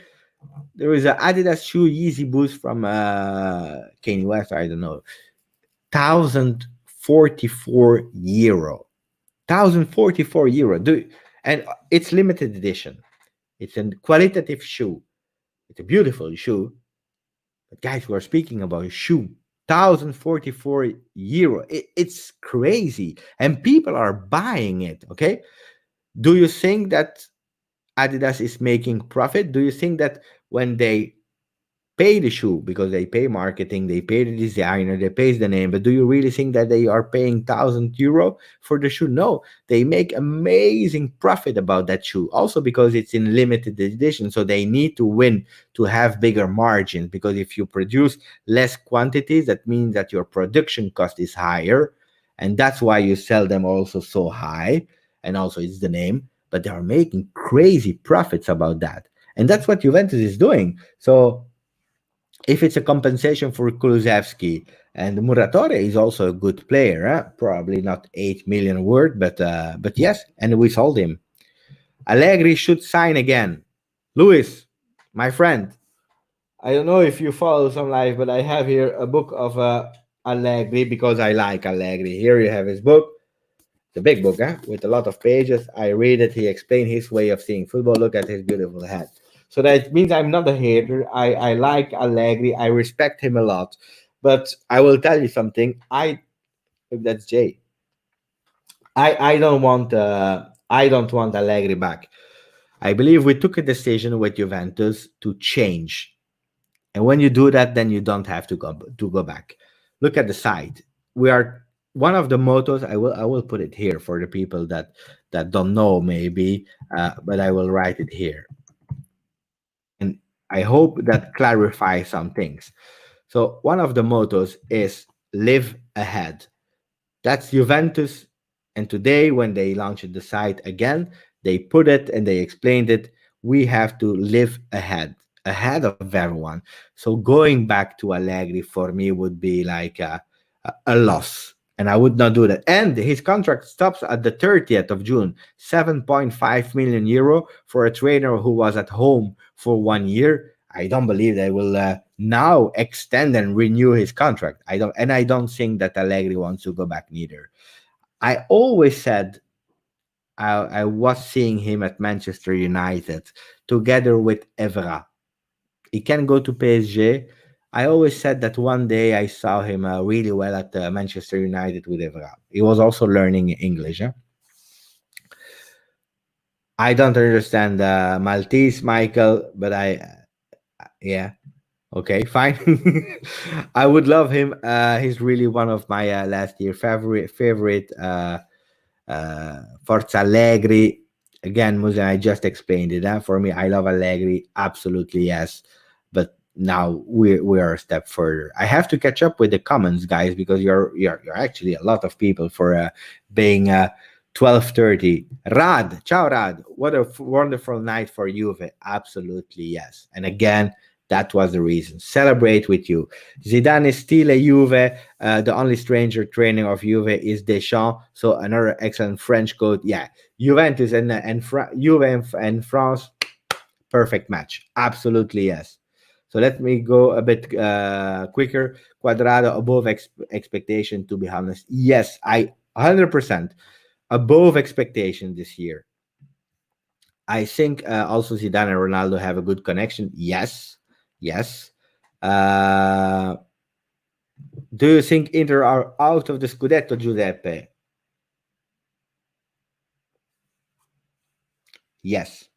There is a Adidas shoe Yeezy Boost from Kanye West. I don't know. 1,044 euro. 1,044 euro. And it's limited edition. It's a qualitative shoe. It's a beautiful shoe. But guys, we are speaking about a shoe. 1,044 euro. It's crazy. And people are buying it. Okay. Do you think that Adidas is making profit? Do you think that when they pay the shoe, because they pay marketing, they pay the designer, they pay the name, but do you really think that they are paying 1,000 euro for the shoe? No, they make amazing profit about that shoe. Also because it's in limited edition, so they need to win to have bigger margins. Because if you produce less quantities, that means that your production cost is higher, and that's why you sell them also so high. And also it's the name, but they are making crazy profits about that. And that's what Juventus is doing. So if it's a compensation for Kulusevski, and Muratore is also a good player, probably not 8 million worth, but yes, and we sold him. Allegri should sign again. Luis, my friend, I don't know if you follow some live, but I have here a book of Allegri, because I like Allegri. Here you have his book. The big book, with a lot of pages. I read it. He explained his way of seeing football. Look at his beautiful head. So that means I'm not a hater. I like Allegri. I respect him a lot. But I will tell you something. If that's Jay, I don't want Allegri back. I believe we took a decision with Juventus to change, and when you do that, then you don't have to go back. Look at the side. We are one of the mottos. I will put it here for the people that don't know, maybe, but I will write it here, and I hope that clarifies some things. So one of the mottos is live ahead. That's Juventus. And today, when they launched the site again, they put it and they explained it. We have to live ahead of everyone. So going back to Allegri for me would be like a loss. And I would not do that. And his contract stops at the 30th of June. 7.5 million euro for a trainer who was at home for 1 year. I don't believe they will now extend and renew his contract. I don't think that Allegri wants to go back neither. I always said I was seeing him at Manchester United together with Evra. He can go to PSG. I always said that one day I saw him really well at Manchester United with Evra. He was also learning English. I don't understand Maltese, Michael, but yeah. Okay, fine. I would love him. He's really one of my last year favorite Forza Allegri. Again, Musa, I just explained it. For me, I love Allegri. Absolutely, yes. But now we are a step further. I have to catch up with the comments, guys, because you're actually a lot of people for being 12:30. Rad, ciao Rad. What a wonderful night for Juve. Absolutely, yes. And again, that was the reason. Celebrate with you. Zidane is still a Juve. The only stranger training of Juve is Deschamps. So another excellent French coach. Yeah, Juventus and Juve and France, perfect match. Absolutely yes. So let me go a bit quicker. Quadrado above expectation. To be honest, yes, I 100% above expectation this year. I think also Zidane and Ronaldo have a good connection. Yes, yes. Uh, do you think Inter are out of the Scudetto, Giuseppe? Yes.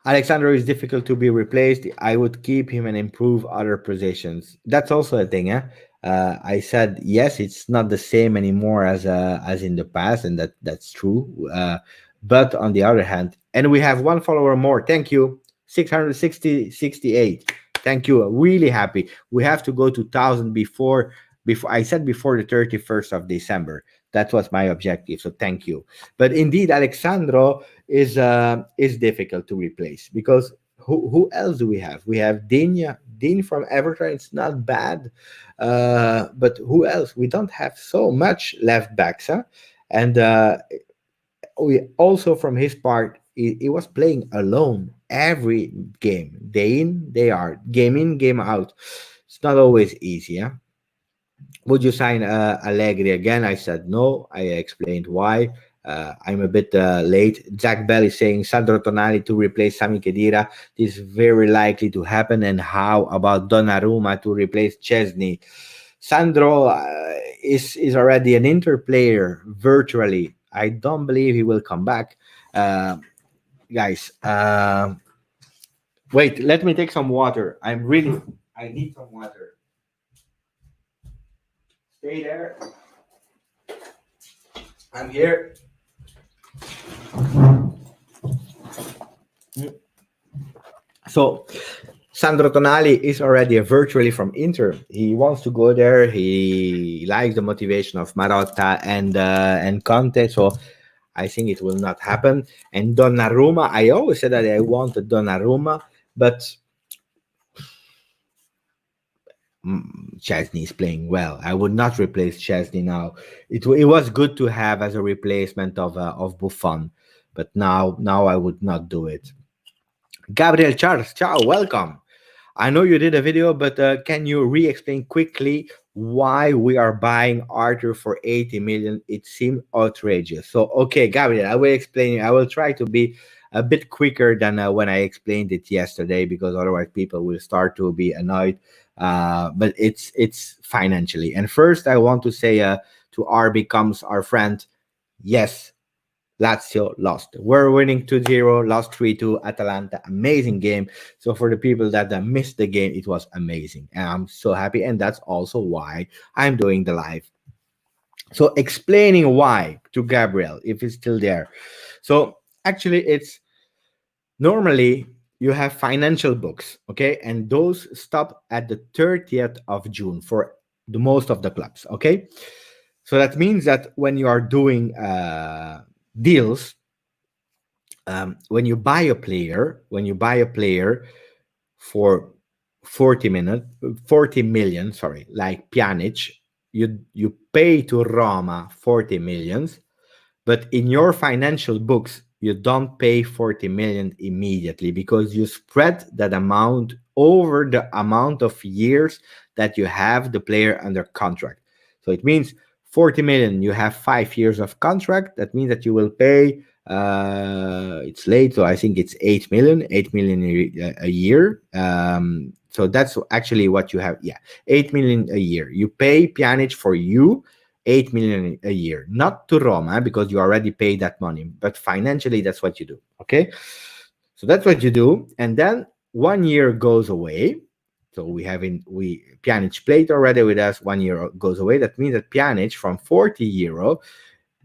Alexander is difficult to be replaced. I would keep him and improve other positions. That's also a thing, eh? I said yes, it's not the same anymore as in the past, and that's true. But on the other hand, and we have one follower more. Thank you, 668. Thank you. Really happy. We have to go to 1,000 before I said before the 31st of December. That was my objective. So thank you. But indeed, Alexandro is difficult to replace because who else do we have? We have Dean from Everton. It's not bad, but who else? We don't have so much left backs, huh? And we also from his part, he was playing alone every game, day in, day out, game in, game out. It's not always easy, huh? Would you sign Allegri again? I said no. I explained why. I'm a bit late. Jack Bell is saying Sandro Tonali to replace Sami Khedira. This is very likely to happen. And how about Donnarumma to replace Chesney? Sandro is already an Inter player virtually. I don't believe he will come back. Guys, wait, let me take some water. I need some water. Stay there. I'm here. So Sandro Tonali is already virtually from Inter. He wants to go there. He likes the motivation of Marotta and Conte. So I think it will not happen. And Donnarumma, I always said that I wanted Donnarumma, but Chesney is playing well. I would not replace Chesney now. It was good to have as a replacement of Buffon, but now I would not do it. Gabriel Charles, ciao, welcome. I know you did a video, but can you re-explain quickly why we are buying Arthur for 80 million? It seemed outrageous. So, okay, Gabriel, I will explain. I will try to be a bit quicker than when I explained it yesterday, because otherwise people will start to be annoyed. But it's financially. And first, I want to say to R becomes our friend. Yes, Lazio lost. We're winning 2-0, lost 3-2. Atalanta, amazing game. So for the people that missed the game, it was amazing. And I'm so happy. And that's also why I'm doing the live. So explaining why to Gabriel, if it's still there. So actually, it's normally you have financial books, okay? And those stop at the 30th of June for the most of the clubs, okay? So that means that when you are doing deals, when you buy a player, for 40 million, sorry, like Pjanic, you pay to Roma 40 millions, but in your financial books, you don't pay 40 million immediately because you spread that amount over the amount of years that you have the player under contract. So it means 40 million, you have 5 years of contract. That means that you will pay, it's late, so I think it's 8 million, 8 million a year. So that's actually what you have. Yeah, 8 million a year. You pay Pjanic for you 8 million a year, not to Roma because you already paid that money, but financially that's what you do. Okay, so that's what you do, and then 1 year goes away. So we Pjanic played already with us. 1 year goes away. That means that Pjanic from 40 euro,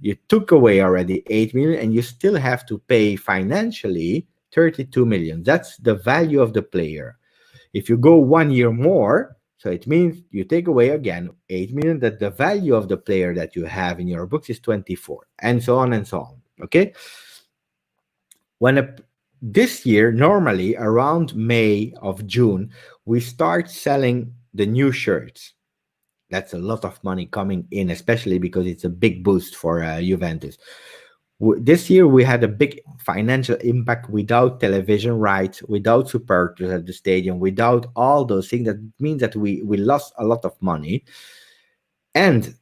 you took away already 8 million, and you still have to pay financially 32 million. That's the value of the player. If you go 1 year more, so it means you take away again 8 million, that the value of the player that you have in your books is 24, and so on and so on. Okay. This year, normally around May of June, we start selling the new shirts. That's a lot of money coming in, especially because it's a big boost for Juventus. This year we had a big financial impact without television rights, without supporters at the stadium, without all those things. That means that we lost a lot of money. And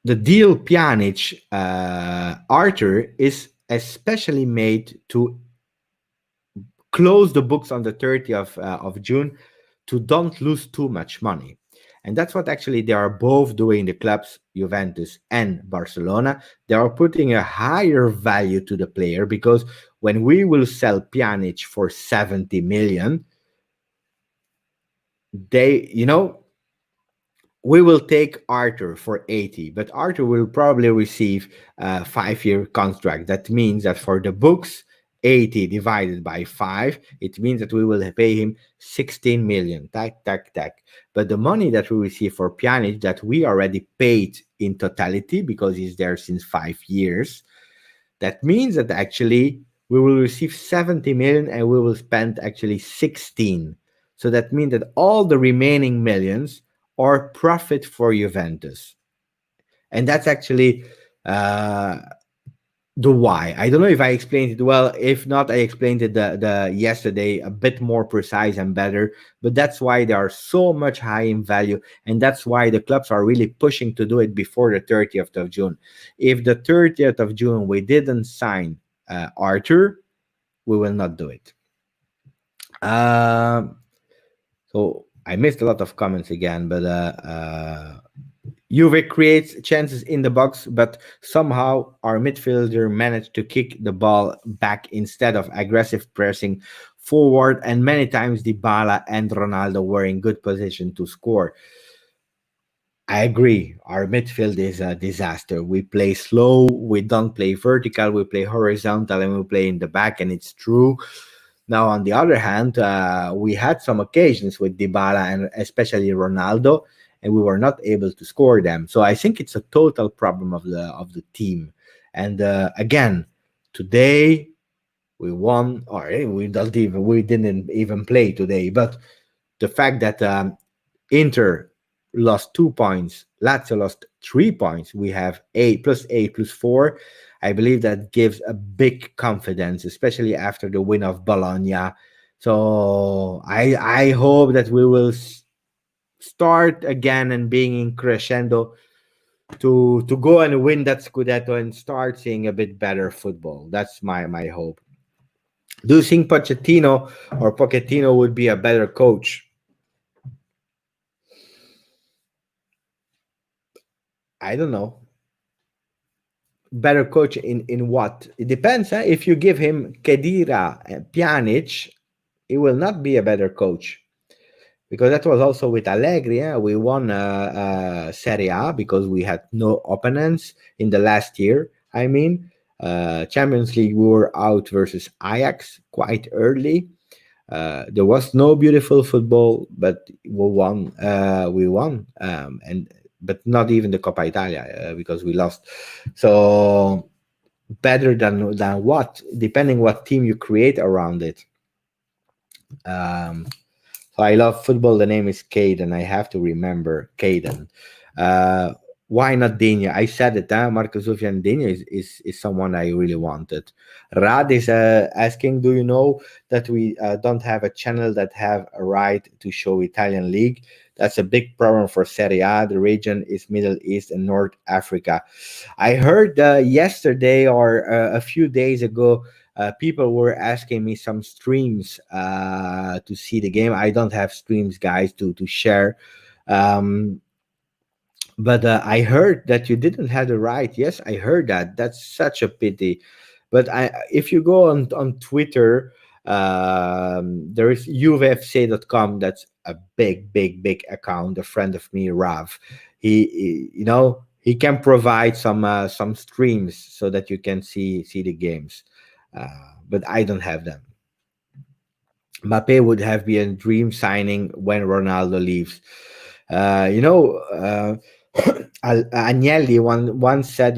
the deal Pjanic Arthur is especially made to close the books on the 30th of June to don't lose too much money. And that's what actually they are both doing, the clubs, Juventus and Barcelona. They are putting a higher value to the player, because when we will sell Pjanic for 70 million, they, we will take Arthur for 80, but Arthur will probably receive a 5 year contract. That means that for the books, 80 divided by 5, it means that we will pay him 16 million. Tack, tack, tack. But the money that we receive for Pjanic that we already paid in totality because he's there since 5 years, that means that actually we will receive 70 million and we will spend actually 16. So that means that all the remaining millions are profit for Juventus. And that's actually uh, the why. I don't know if I explained it well. If not, I explained it the yesterday a bit more precise and better. But that's why they are so much high in value, and that's why the clubs are really pushing to do it before the 30th of June. If the 30th of June we didn't sign Arthur, we will not do it. Um, so I missed a lot of comments again, but Juve creates chances in the box, but somehow our midfielder managed to kick the ball back instead of aggressive pressing forward, and many times Dybala and Ronaldo were in good position to score. I agree. Our midfield is a disaster. We play slow, we don't play vertical, we play horizontal, and we play in the back, and it's true. Now, on the other hand, we had some occasions with Dybala and especially Ronaldo, and we were not able to score them. So I think it's a total problem of the team. And again, today we won, or we didn't even play today. But the fact that Inter lost 2 points, Lazio lost 3 points. We have 8 plus 8 plus 4. I believe that gives a big confidence, especially after the win of Bologna. So I hope that we will start again and being in crescendo to go and win that Scudetto and start seeing a bit better football. That's my hope. Do you think Pochettino would be a better coach? I don't know. Better coach in what? It depends. If you give him Kedira and Pjanic, he will not be a better coach because that was also with Allegri. We won Serie A because we had no opponents in the last year. I mean, Champions League we were out versus Ajax quite early. There was no beautiful football, but we won. We won, and but not even the Coppa Italia because we lost. So better than what? Depending what team you create around it. Um, so I love football. The name is Caden. I have to remember Caden. Uh, why not Dinya? I said it. Marcus Sufjan Dinya is someone I really wanted. Rad is asking, do you know that we don't have a channel that have a right to show Italian league? That's a big problem for Serie A. The region is Middle East and North Africa. I heard yesterday or a few days ago people were asking me some streams to see the game. I don't have streams, guys, to share. Um, but I heard that you didn't have the right. Yes, I heard that. That's such a pity. But if you go on Twitter, there is uvfc.com. That's a big, big, big account. A friend of me, Rav, he can provide some streams so that you can see the games. But I don't have them. Mbappe would have been a dream signing when Ronaldo leaves. Agnelli once said,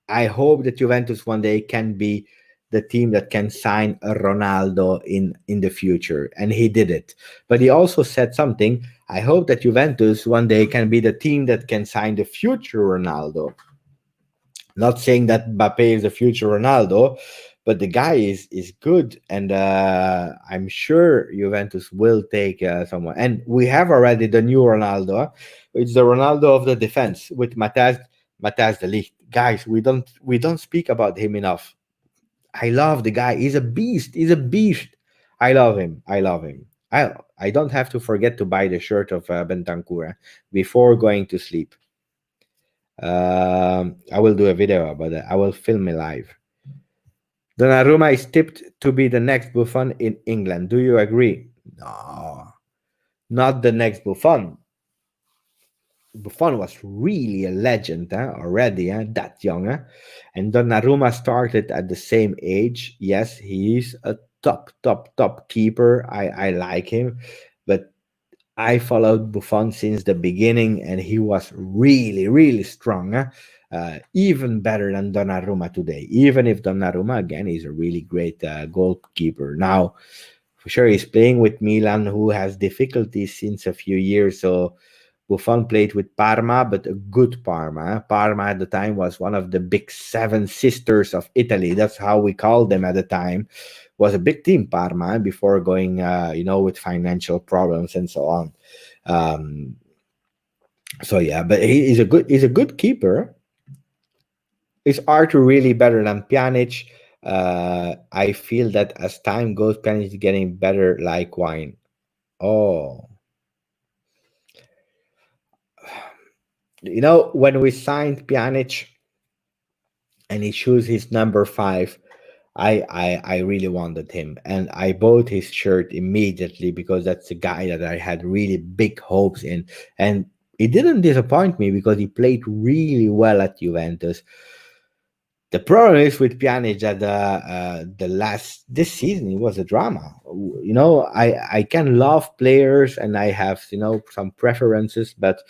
I hope that Juventus one day can be the team that can sign a Ronaldo in the future, and he did it. But he also said something. I hope that Juventus one day can be the team that can sign the future Ronaldo. Not saying that Mbappe is the future Ronaldo, but the guy is good, and I'm sure Juventus will take someone. And we have already the new Ronaldo. It's the Ronaldo of the defense with Matthijs de Ligt. Guys, we don't speak about him enough. I love the guy. He's a beast. He's a beast. I love him. I love him. I don't have to forget to buy the shirt of Bentancur before going to sleep. I will do a video about it. I will film it live. Donnarumma is tipped to be the next Buffon in England. Do you agree? No, not the next Buffon. Buffon was really a legend already, that young. And Donnarumma started at the same age. Yes, he's a top keeper. I like him, but I followed Buffon since the beginning, and he was really strong. Even better than Donnarumma today. Even if Donnarumma again is a really great goalkeeper now, for sure he's playing with Milan, who has difficulties since a few years. So Buffon played with Parma, but a good Parma. Parma at the time was one of the big seven sisters of Italy. That's how we called them at the time. Was a big team, Parma, before going, with financial problems and so on. Um, so yeah, but he's a good keeper. Is Arthur really better than Pjanic? I feel that as time goes, Pjanic is getting better like wine. Oh, when we signed Pjanic and he chose his number five, I really wanted him, and I bought his shirt immediately because that's a guy that I had really big hopes in, and he didn't disappoint me because he played really well at Juventus. The problem is with Pjanic that the last this season it was a drama. I can love players and I have some preferences, but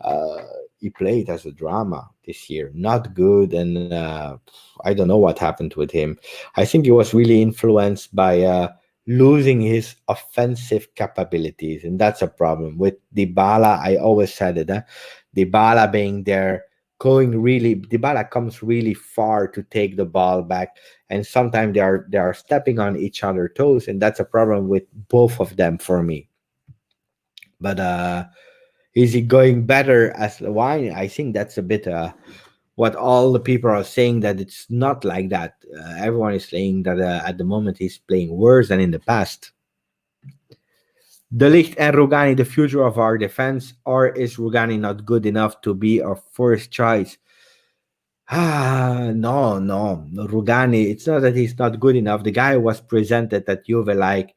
uh, he played as a drama this year, not good, and I don't know what happened with him. I think he was really influenced by losing his offensive capabilities, and that's a problem with Dybala. I always said it. Dybala being there, going really, Dybala comes really far to take the ball back, and sometimes they are stepping on each other's toes, and that's a problem with both of them for me. But is he going better as wine? I think that's a bit what all the people are saying, that it's not like that. Everyone is saying that at the moment he's playing worse than in the past. De Ligt and Rugani the future of our defense, or is Rugani not good enough to be our first choice? No. Rugani, it's not that he's not good enough. The guy was presented at Juve like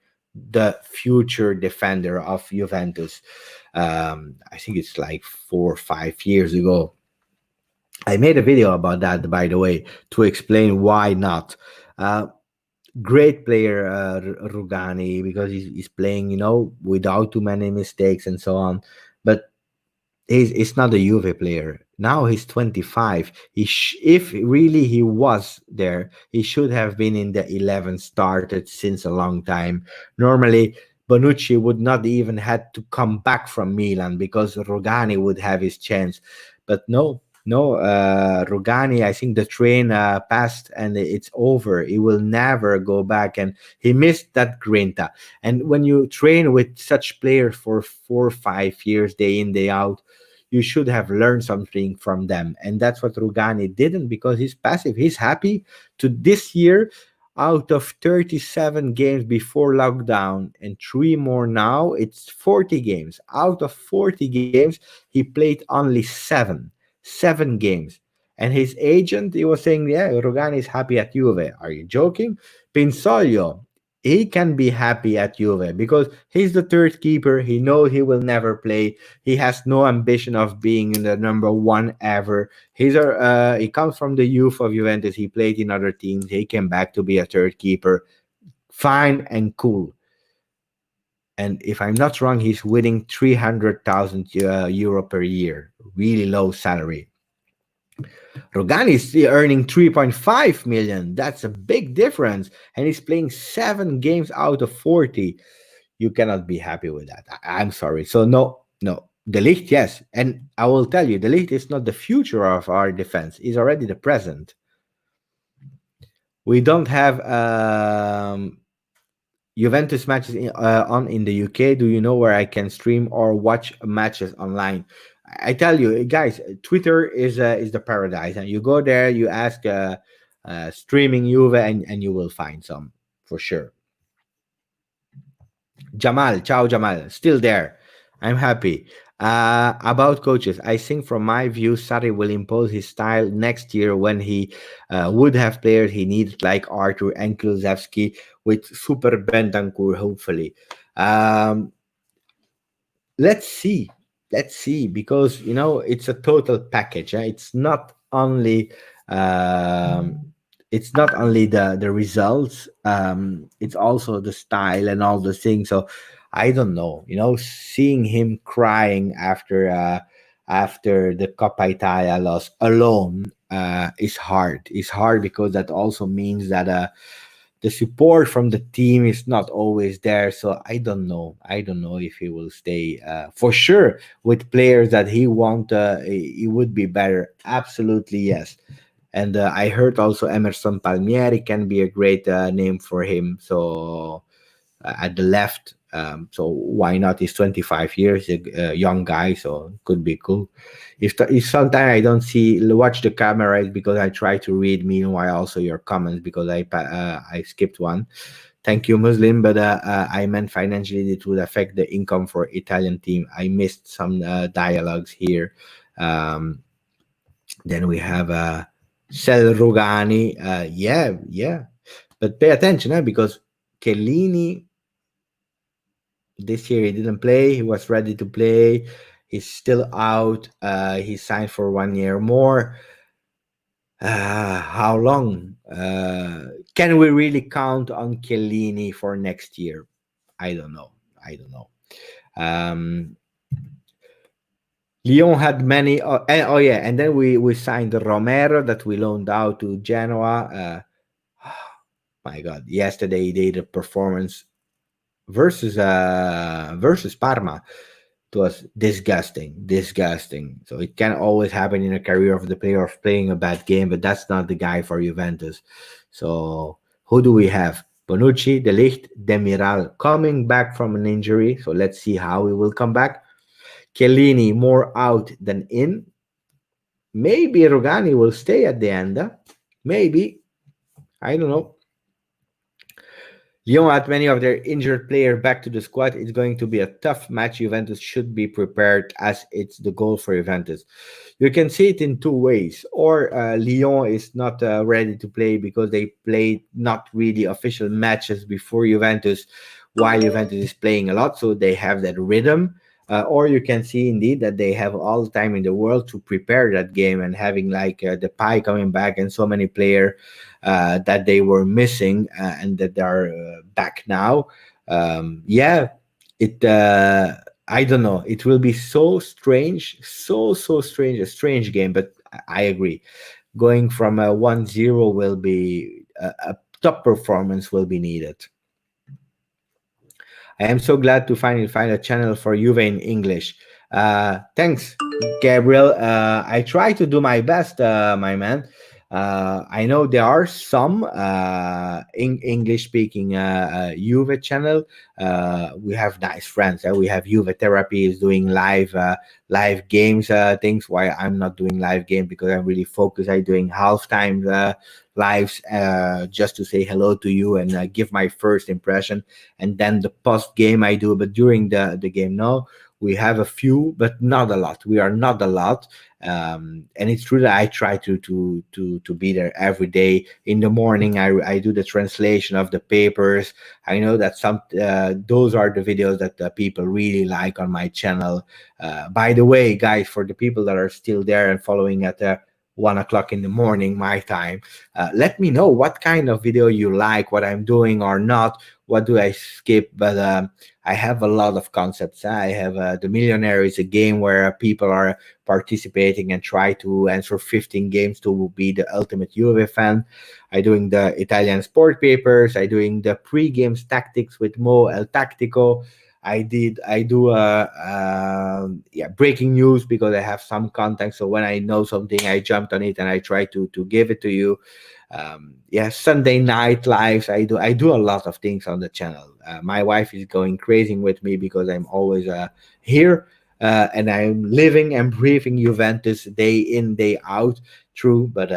the future defender of Juventus. I think it's like 4 or 5 years ago. I made a video about that, by the way, to explain why not. Uh, Great player, Rugani, because he's playing, without too many mistakes and so on. But he's not a Juve player. Now he's 25. If really he was there, he should have been in the 11 started since a long time. Normally, Bonucci would not even had to come back from Milan because Rogani would have his chance. But no, Rogani, I think the train passed and it's over. He will never go back, and he missed that Grinta. And when you train with such players for 4 or 5 years, day in, day out, you should have learned something from them. And that's what Rugani didn't, because he's passive. He's happy to this year. Out of 37 games before lockdown and three more now, it's 40 games. Out of 40 games, he played only seven games. And his agent, he was saying, yeah, Rugani is happy at Juve. Are you joking? Pinsoglio, he can be happy at Juve because he's the third keeper. He knows he will never play. He has no ambition of being in the number one ever. He comes from the youth of Juventus. He played in other teams. He came back to be a third keeper. Fine and cool. And if I'm not wrong, he's winning 300,000 euro per year. Really low salary. Rogani is earning 3.5 million. That's a big difference. And he's playing 7 games out of 40. You cannot be happy with that. I'm sorry. So no. De Ligt, yes. And I will tell you, De Ligt is not the future of our defense. He's already the present. We don't have Juventus matches on in the UK. Do you know where I can stream or watch matches online? I tell you, guys, Twitter is the paradise, and you go there, you ask streaming Juve, and you will find some for sure. Jamal, ciao Jamal, still there. I'm happy. About coaches, I think from my view, Sarri will impose his style next year when he would have players he needed like Arthur and Kulusevski with Super Bentancur, hopefully. Um, let's see. let's see, because it's a total package. It's not only the results. It's also the style and all the things. So I don't know. Seeing him crying after the Coppa Italia loss alone is hard. It's hard because that also means that the support from the team is not always there. So I don't know. I don't know if he will stay. For sure, with players that he want, he would be better. Absolutely yes. And I heard also Emerson Palmieri can be a great name for him. So at the left. So why not? He's 25 years, a young guy, so could be cool. If sometimes I don't watch the camera, it's because I try to read. Meanwhile, also your comments because I skipped one. Thank you, Muslim, but I meant financially it would affect the income for Italian team. I missed some dialogues here. Um, then we have Sel Rugani. Yeah, yeah, but pay attention, because Chiellini this year he didn't play. He was ready to play. He's still out. He signed for 1 year more. How long? Can we really count on Chiellini for next year? I don't know. I don't know. Um, Lyon had many. Oh yeah, and then we signed Romero that we loaned out to Genoa. My God, yesterday he did a performance versus Parma. It was disgusting, disgusting. So it can always happen in a career of the player of playing a bad game, but that's not the guy for Juventus. So who do we have? Bonucci, De Ligt, Demiral coming back from an injury. So let's see how he will come back. Chiellini more out than in. Maybe Rogani will stay at the end. Maybe. I don't know. Lyon had many of their injured players back to the squad. It's going to be a tough match. Juventus should be prepared as it's the goal for Juventus. You can see it in two ways. Or Lyon is not ready to play because they played not really official matches before Juventus, while Juventus is playing a lot, so they have that rhythm. Or you can see indeed that they have all the time in the world to prepare that game, and having like the pie coming back and so many players that they were missing and that are back now. Yeah, it. I don't know. It will be so strange, so strange, a strange game. But I agree. Going from a 1-0 will be a top performance will be needed. I am so glad to finally find a channel for Juve in English. Thanks, Gabriel. I try to do my best, my man. I know there are some English speaking Juve channel. We have nice friends. We have Juve Therapy is doing live games things. Why I'm not doing live game because I'm really focused. I'm doing halftime lives just to say hello to you and give my first impression, and then the post game I do. But during the game, no, we have a few, but not a lot. We are not a lot, and it's true that I try to be there every day. In the morning, I do the translation of the papers. I know that some those are the videos that people really like on my channel. By the way, guys, for the people that are still there and following at 1 o'clock in the morning my time, let me know what kind of video you like, what I'm doing or not, what do I skip. But I have a lot of concepts. I have The Millionaire is a game where people are participating and try to answer 15 games to be the ultimate Juve fan. I doing the Italian sport papers. I doing the pre-games tactics with Mo El Tactico. I do yeah, breaking news because I have some context. So when I know something, I jumped on it and I try to give it to you. Yeah, Sunday night lives. I do a lot of things on the channel. My wife is going crazy with me because I'm always here, and I'm living and breathing Juventus day in day out. True, but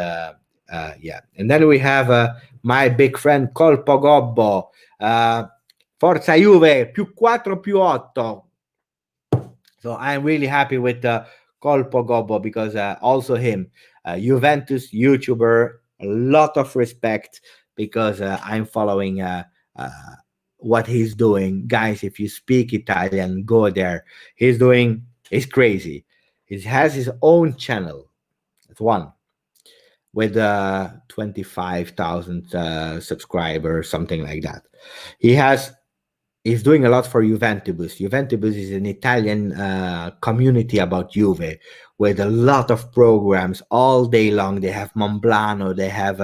yeah. And then we have my big friend Colpo Gobbo. Forza Juve, più 4 più 8. So I'm really happy with Colpo Gobbo because also him, Juventus YouTuber, a lot of respect because I'm following uh, what he's doing. Guys, if you speak Italian, go there. He's doing It's crazy. He has his own channel. It's one with 25,000 subscribers, something like that. He has He's doing a lot for Juventus. Juventus is an Italian community about Juve with a lot of programs all day long. They have Monblano, they have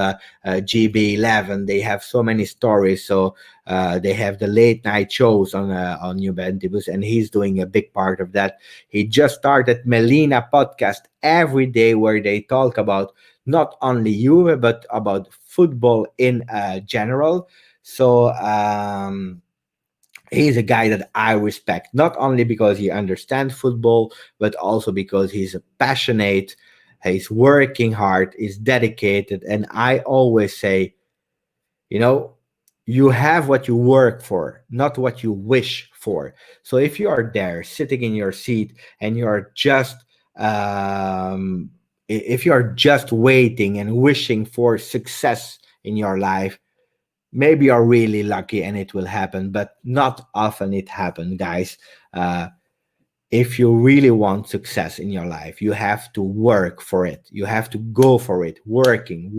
GB11, they have so many stories. So they have the late night shows on Juventus, and he's doing a big part of that. He just started Melina podcast every day where they talk about not only Juve but about football in general. So. He's a guy that I respect, not only because he understands football, but also because he's passionate, he's working hard, he's dedicated. And I always say, you know, you have what you work for, not what you wish for. So if you are there sitting in your seat and you are just, if you are just waiting and wishing for success in your life, maybe you're really lucky and it will happen, but not often it happens, guys. uh, if you really want success in your life, you have to work for it, you have to go for it, working.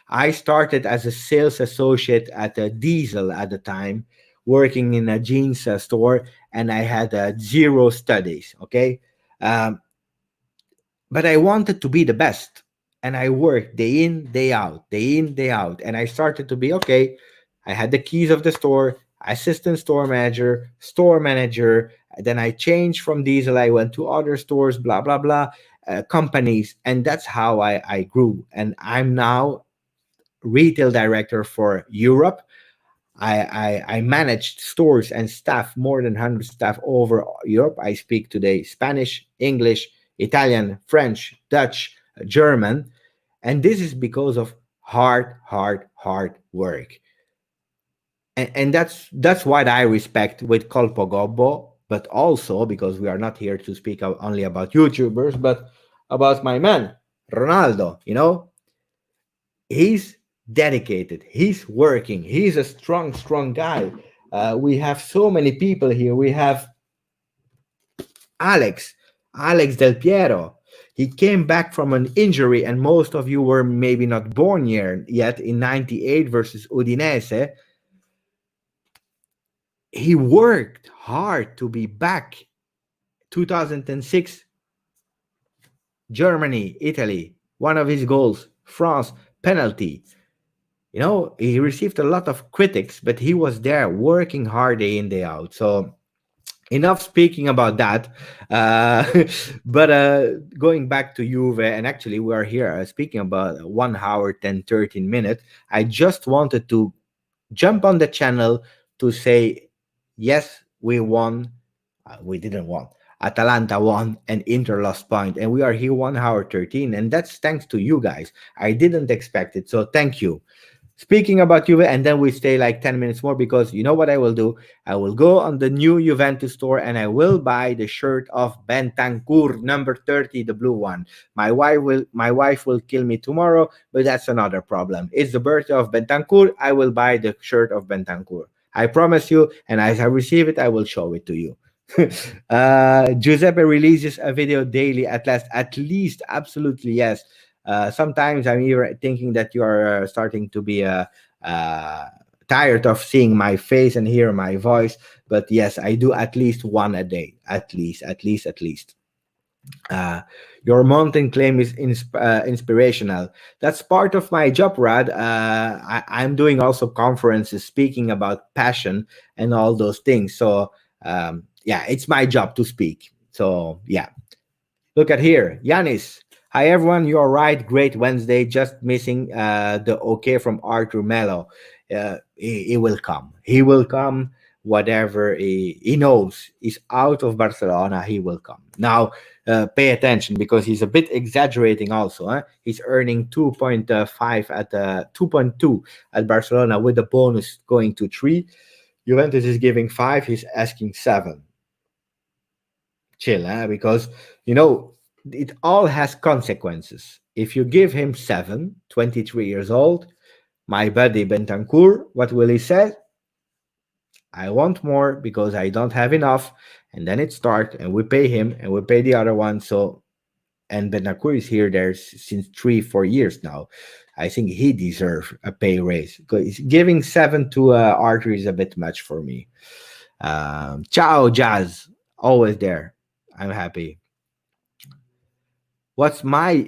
I started as a sales associate at a Diesel at the time, working in a jeans store, and I had zero studies. Okay. um, but I wanted to be the best. And I worked day in, day out, day in, day out. And I started to be okay. I had the keys of the store, assistant store manager. Then I changed from Diesel. I went to other stores, blah, blah, blah, companies. And that's how I grew. And I'm now retail director for Europe. I managed stores and staff, more than 100 staff over Europe. I speak today Spanish, English, Italian, French, Dutch, German. And this is because of hard work. And that's what I respect with Colpo Gobbo, but also because we are not here to speak only about YouTubers, but about my man, Ronaldo. He's dedicated, he's working, he's a strong guy. We have so many people here. We have alex Alex Del Piero. He came back from an injury, and most of you were maybe not born yet. In 98 versus Udinese, he worked hard to be back. 2006, Germany, Italy, one of his goals, France, penalty. He received a lot of critics, but he was there working hard day in, day out. So enough speaking about that. Uh, but going back to Juve, and actually we are here speaking about 1 hour, 10, 13 minutes. I just wanted to jump on the channel to say, yes, we won. We didn't won. Atalanta won and Inter lost point. And we are here 1 hour 13. And that's thanks to you guys. I didn't expect it. So thank you. Speaking about Juve, and then we stay like 10 minutes more, because you know what I will do? I will go on the new Juventus store and I will buy the shirt of Bentancur, number 30, the blue one. My wife will kill me tomorrow, but that's another problem. It's the birthday of Bentancur. I will buy the shirt of Bentancur. I promise you, and as I receive it, I will show it to you. Giuseppe releases a video daily at last. At least, absolutely yes. Sometimes I'm even thinking that you are starting to be uh, tired of seeing my face and hear my voice. But yes, I do at least one a day. At least. Uh, your mountain claim is inspirational. That's part of my job, Rad. I'm doing also conferences speaking about passion and all those things. So, yeah, it's my job to speak. So, yeah. Look at here, Yanis. Hi everyone, you're right. Great Wednesday. Just missing the okay from Arthur Mello. He will come. He will come. Whatever he knows is out of Barcelona, he will come. Now, pay attention, because he's a bit exaggerating. Also, he's earning 2.5 at 2.2 at Barcelona, with the bonus going to 3. Juventus is giving 5. He's asking 7. Chill, because you know it all has consequences. If you give him 7, 23 years old, my buddy Bentancur, what will he say? I want more because I don't have enough, and then it starts, and we pay him, and we pay the other one. So, and Benakur is here there since 3 4 years now. I think he deserves a pay raise because giving 7 to Arthur is a bit much for me. Ciao, Jazz, always there. I'm happy. What's my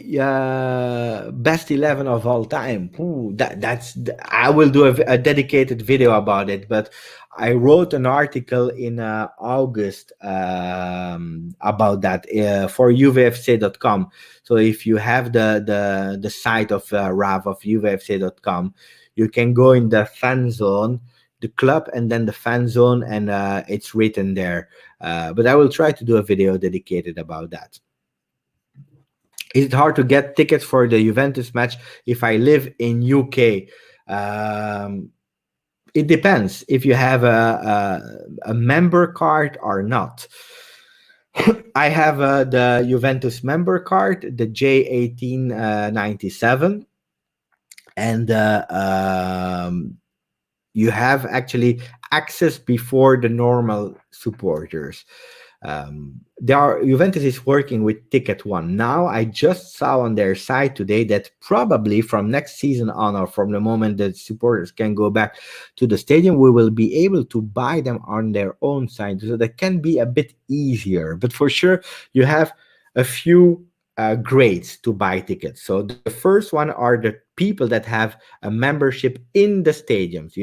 best 11 of all time? Ooh, I will do a dedicated video about it. But I wrote an article in August about that for uvfc.com. So if you have the site of Rav of uvfc.com, you can go in the fan zone, the club, and then the fan zone, and it's written there. But I will try to do a video dedicated about that. Is it hard to get tickets for the Juventus match if I live in UK? Um, it depends if you have a member card or not. I have the Juventus member card, the J1897, and you have actually access before the normal supporters. There are Juventus is working with Ticket One now. I just saw on their site today that probably from next season on, or from the moment that supporters can go back to the stadium, we will be able to buy them on their own site. So that can be a bit easier. But for sure, you have a few grades to buy tickets. So the first one are the people that have a membership in the stadiums.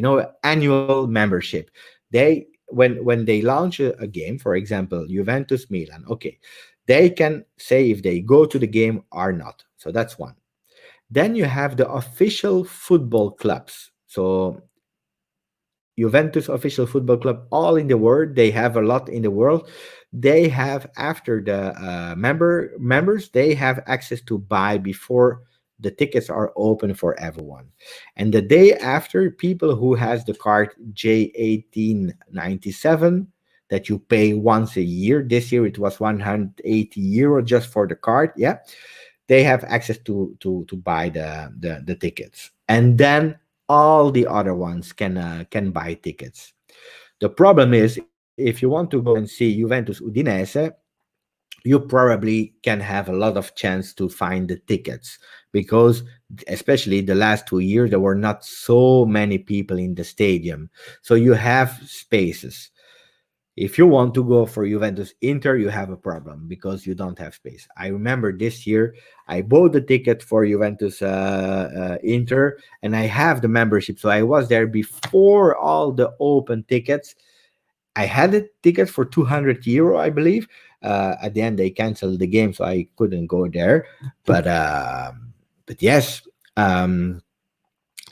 Annual membership. They when they launch a game, for example, Juventus Milan, okay, they can say if they go to the game or not. So that's one. Then you have the official football clubs. So Juventus official football club, all in the world. They have a lot in the world. They have after the members, they have access to buy before the tickets are open for everyone. And the day after, people who has the card J1897 that you pay once a year. This year it was 180 euro just for the card. Yeah, they have access to buy the tickets, and then all the other ones can buy tickets. The problem is if you want to go and see Juventus Udinese, you probably can have a lot of chance to find the tickets because especially the last 2 years there were not so many people in the stadium, so you have spaces. If you want to go for Juventus Inter, you have a problem because you don't have space. I remember this year I bought the ticket for Juventus Inter, and I have the membership, so I was there before all the open tickets. I had a ticket for 200 euro, I believe. At the end, they canceled the game, so I couldn't go there. But yes,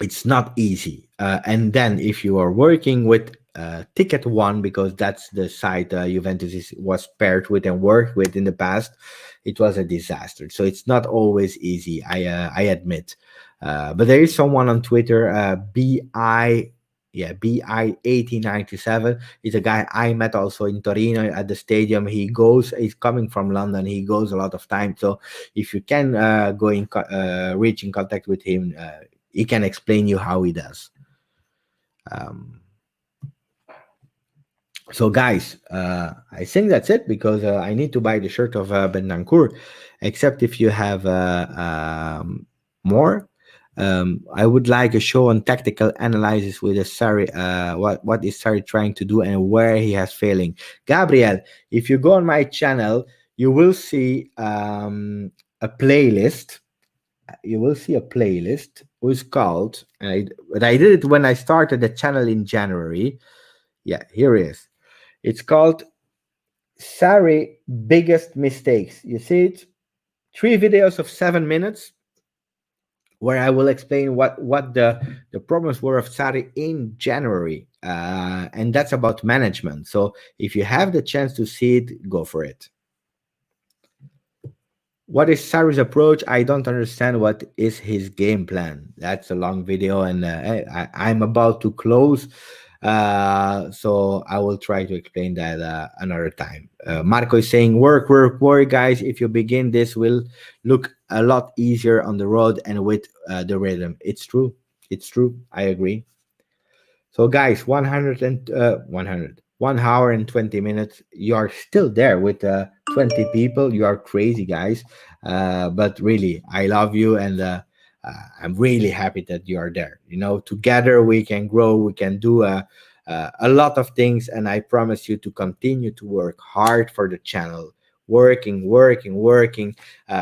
it's not easy. And then if you are working with Ticket One, because that's the site was paired with and worked with in the past, it was a disaster. So it's not always easy. I admit. But there is someone on Twitter, BI 1897. It's a guy I met also in Torino at the stadium. He's coming from London. He goes a lot of time. So if you can reach in contact with him, he can explain you how he does. So guys, I think that's it because I need to buy the shirt of Bentancur, except if you have more. I would like a show on tactical analysis with a Sarri, what is Sarri trying to do and where he has failing. Gabriel, if you go on my channel, you will see a playlist. You will see a playlist was called, but I did it when I started the channel in January. Yeah, here it is. It's called Sarri Biggest Mistakes. You see it? 3 videos of 7 minutes where I will explain what the problems were of Sarri in January. And that's about management. So if you have the chance to see it, go for it. What is Sarri's approach? I don't understand what is his game plan. That's a long video, and I'm about to close. So I will try to explain that another time. Marco is saying, work, guys. If you begin, this will look a lot easier on the road and with the rhythm. It's true. I agree. So guys, 100. 1 hour and 20 minutes. You are still there with 20 people. You are crazy, guys. But really, I love you, and I'm really happy that you are there. Together we can grow, we can do a lot of things, and I promise you to continue to work hard for the channel, working, working, working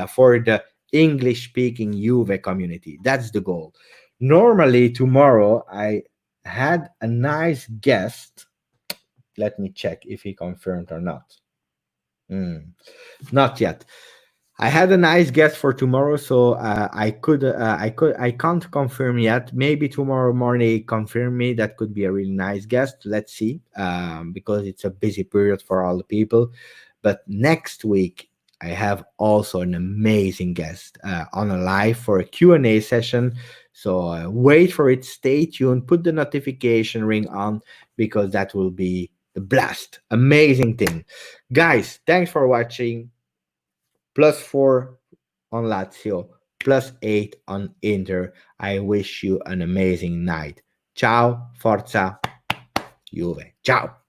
for the English speaking Juve community. That's the goal. Normally, tomorrow, I had a nice guest. Let me check if he confirmed or not. Hmm, not yet. I had a nice guest for tomorrow, so I can't confirm yet. Maybe tomorrow morning he confirm me. That could be a really nice guest. Let's see, because it's a busy period for all the people. But next week I have also an amazing guest on a live for a Q&A session. So wait for it. Stay tuned. Put the notification ring on, because that will be a blast. Amazing thing, guys. Thanks for watching. +4 on Lazio, +8 on Inter. I wish you an amazing night. Ciao, forza, Juve. Ciao.